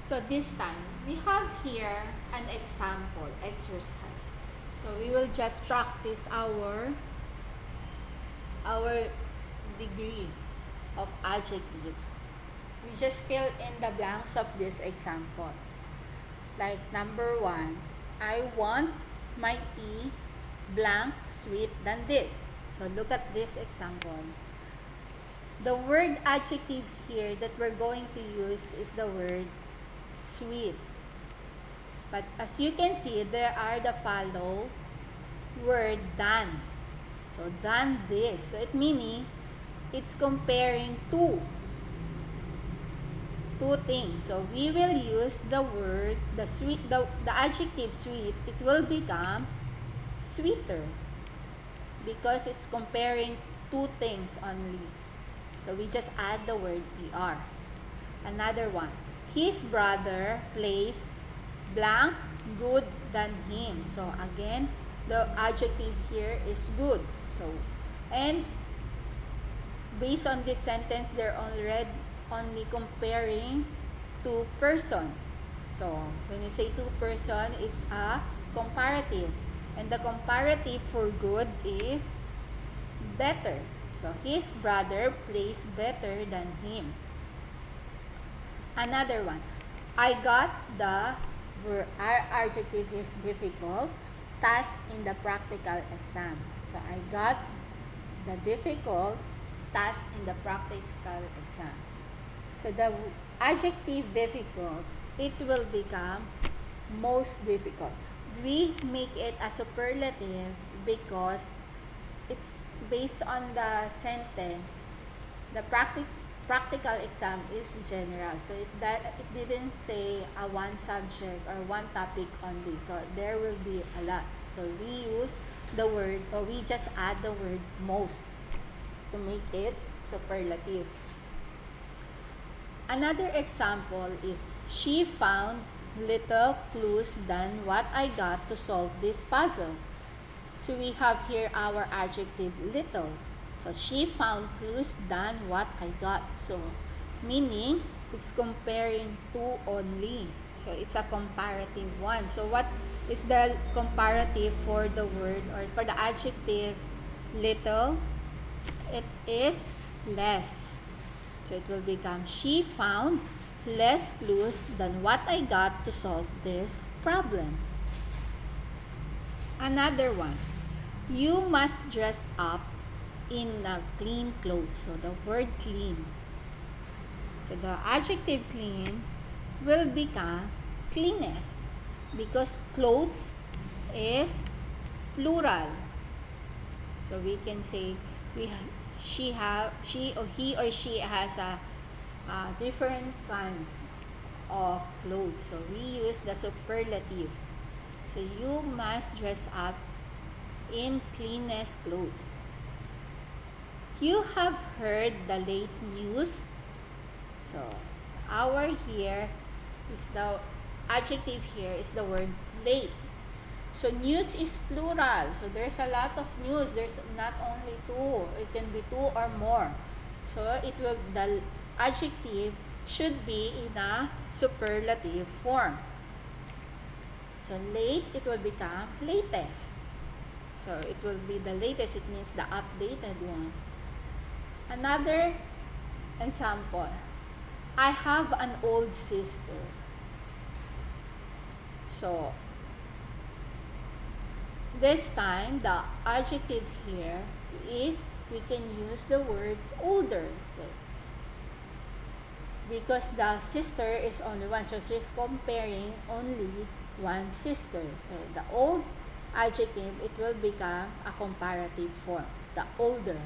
So this time, we have here an example exercise. So we will just practice our degree of adjectives. We just fill in the blanks of this example. Like number 1, I want my tea blank sweet than this. So look at this example. The word adjective here that we're going to use is the word sweet. But as you can see, there are the follow word than. So than this. So it meaning it's comparing two things. So we will use the word the sweet the adjective sweet, it will become sweeter because it's comparing two things only. So we just add the word er. Another one. His brother plays blank good than him. So again, the adjective here is good. So and based on this sentence, they're already only comparing two person. So when you say two person, it's a comparative. And the comparative for good is better. So his brother plays better than him. Another one. I got the our adjective is difficult task in the practical exam. So I got the difficult task in the practical exam. So the adjective difficult, it will become most difficult. We make it a superlative because it's based on the sentence. The practical exam is general. So it didn't say a one subject or one topic only. So there will be a lot. So we use the word, or we just add the word most to make it superlative. Another example is she found little clues than what I got to solve this puzzle. So we have here our adjective little. So she found clues than what I got. So meaning it's comparing two only. So it's a comparative one. So what is the comparative for the word or for the adjective little? It is less. So it will become she found less clues than what I got to solve this problem. Another one. You must dress up in a clean clothes. So the word clean. So the adjective clean will become cleanest because clothes is plural. So we can say she or he or she has a different kinds of clothes. So we use the superlative. So you must dress up in cleanest clothes. You have heard the late news. So our here is the adjective here is the word late. So news is plural. So there's a lot of news. There's not only two. It can be two or more. So the adjective should be in a superlative form. So late, it will become latest. So it will be the latest. It means the updated one. Another example. I have an old sister. So this time, the adjective here is, we can use the word older. So, because the sister is only one. So she's comparing only one sister. So the old adjective, it will become a comparative form. The older.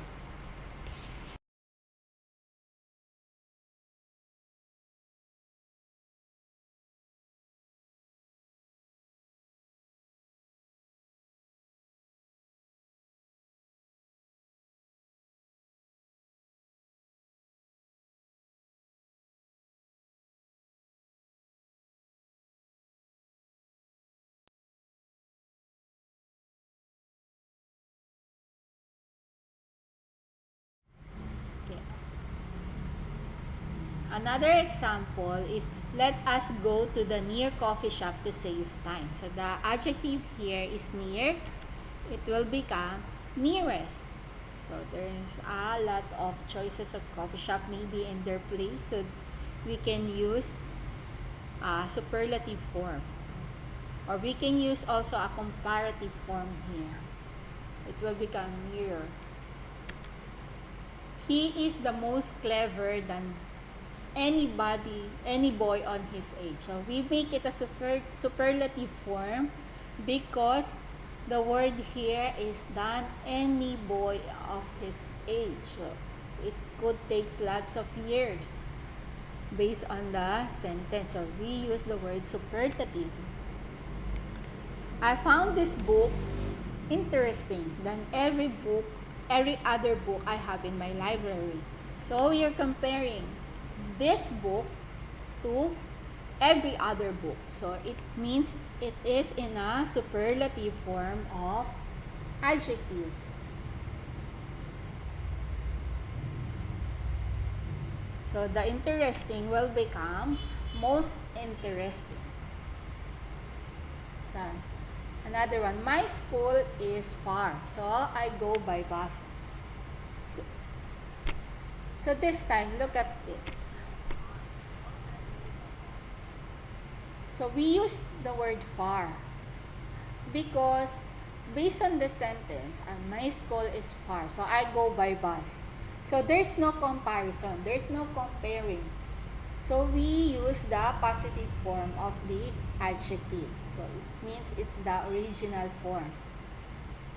another example is, let us go to the near coffee shop to save time. So the adjective here is near. It will become nearest. So there's a lot of choices of coffee shop maybe in their place. So we can use a superlative form. Or we can use also a comparative form here. It will become nearer. He is the most clever than any boy on his age. So we make it a superlative form because the word here is than any boy of his age. So it could take lots of years based on the sentence. So we use the word superlative. I found this book interesting than every other book I have in my library. So you're comparing this book to every other book. So it means it is in a superlative form of adjective. So the interesting will become most interesting. So another one, my school is far, so I go by bus. So this time, look at this. So we use the word far because based on the sentence, my school is far, so I go by bus. So there's no comparison, there's no comparing. So we use the positive form of the adjective. So it means it's the original form.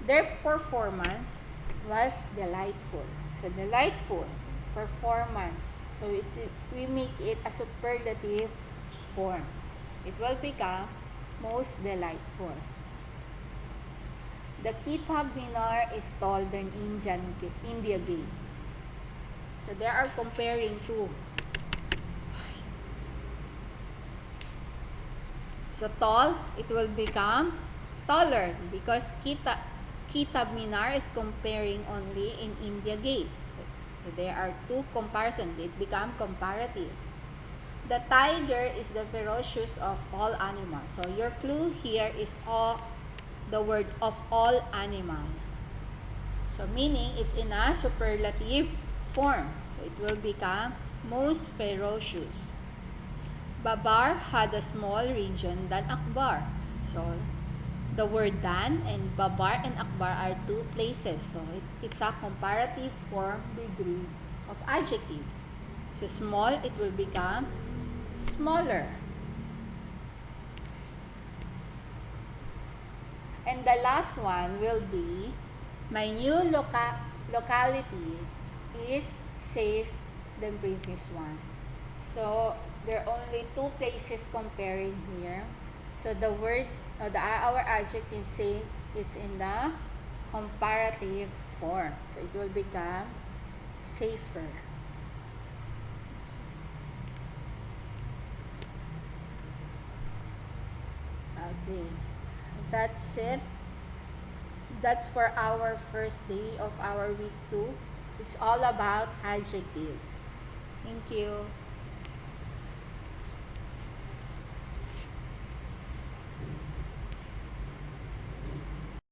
Their performance was delightful. So delightful, performance. So we make it a superlative form. It will become most delightful. The Kitab Minar is taller than India Gate. So they are comparing two. So tall, it will become taller because Kitab Minar is comparing only in India Gate. So there are two comparisons. It become comparative. The tiger is the ferocious of all animals. So your clue here is the word of all animals. So meaning it's in a superlative form. So it will become most ferocious. Babar had a small region than Akbar. So the word than and Babar and Akbar are two places. So it's a comparative form degree of adjectives. So small, it will become smaller. And the last one will be, my new locality is safe than previous one. So there are only two places comparing here. So the word, our adjective safe is in the comparative form. So it will become safer. Okay, that's it. That's for our first day of our week 2. It's all about adjectives. Thank you.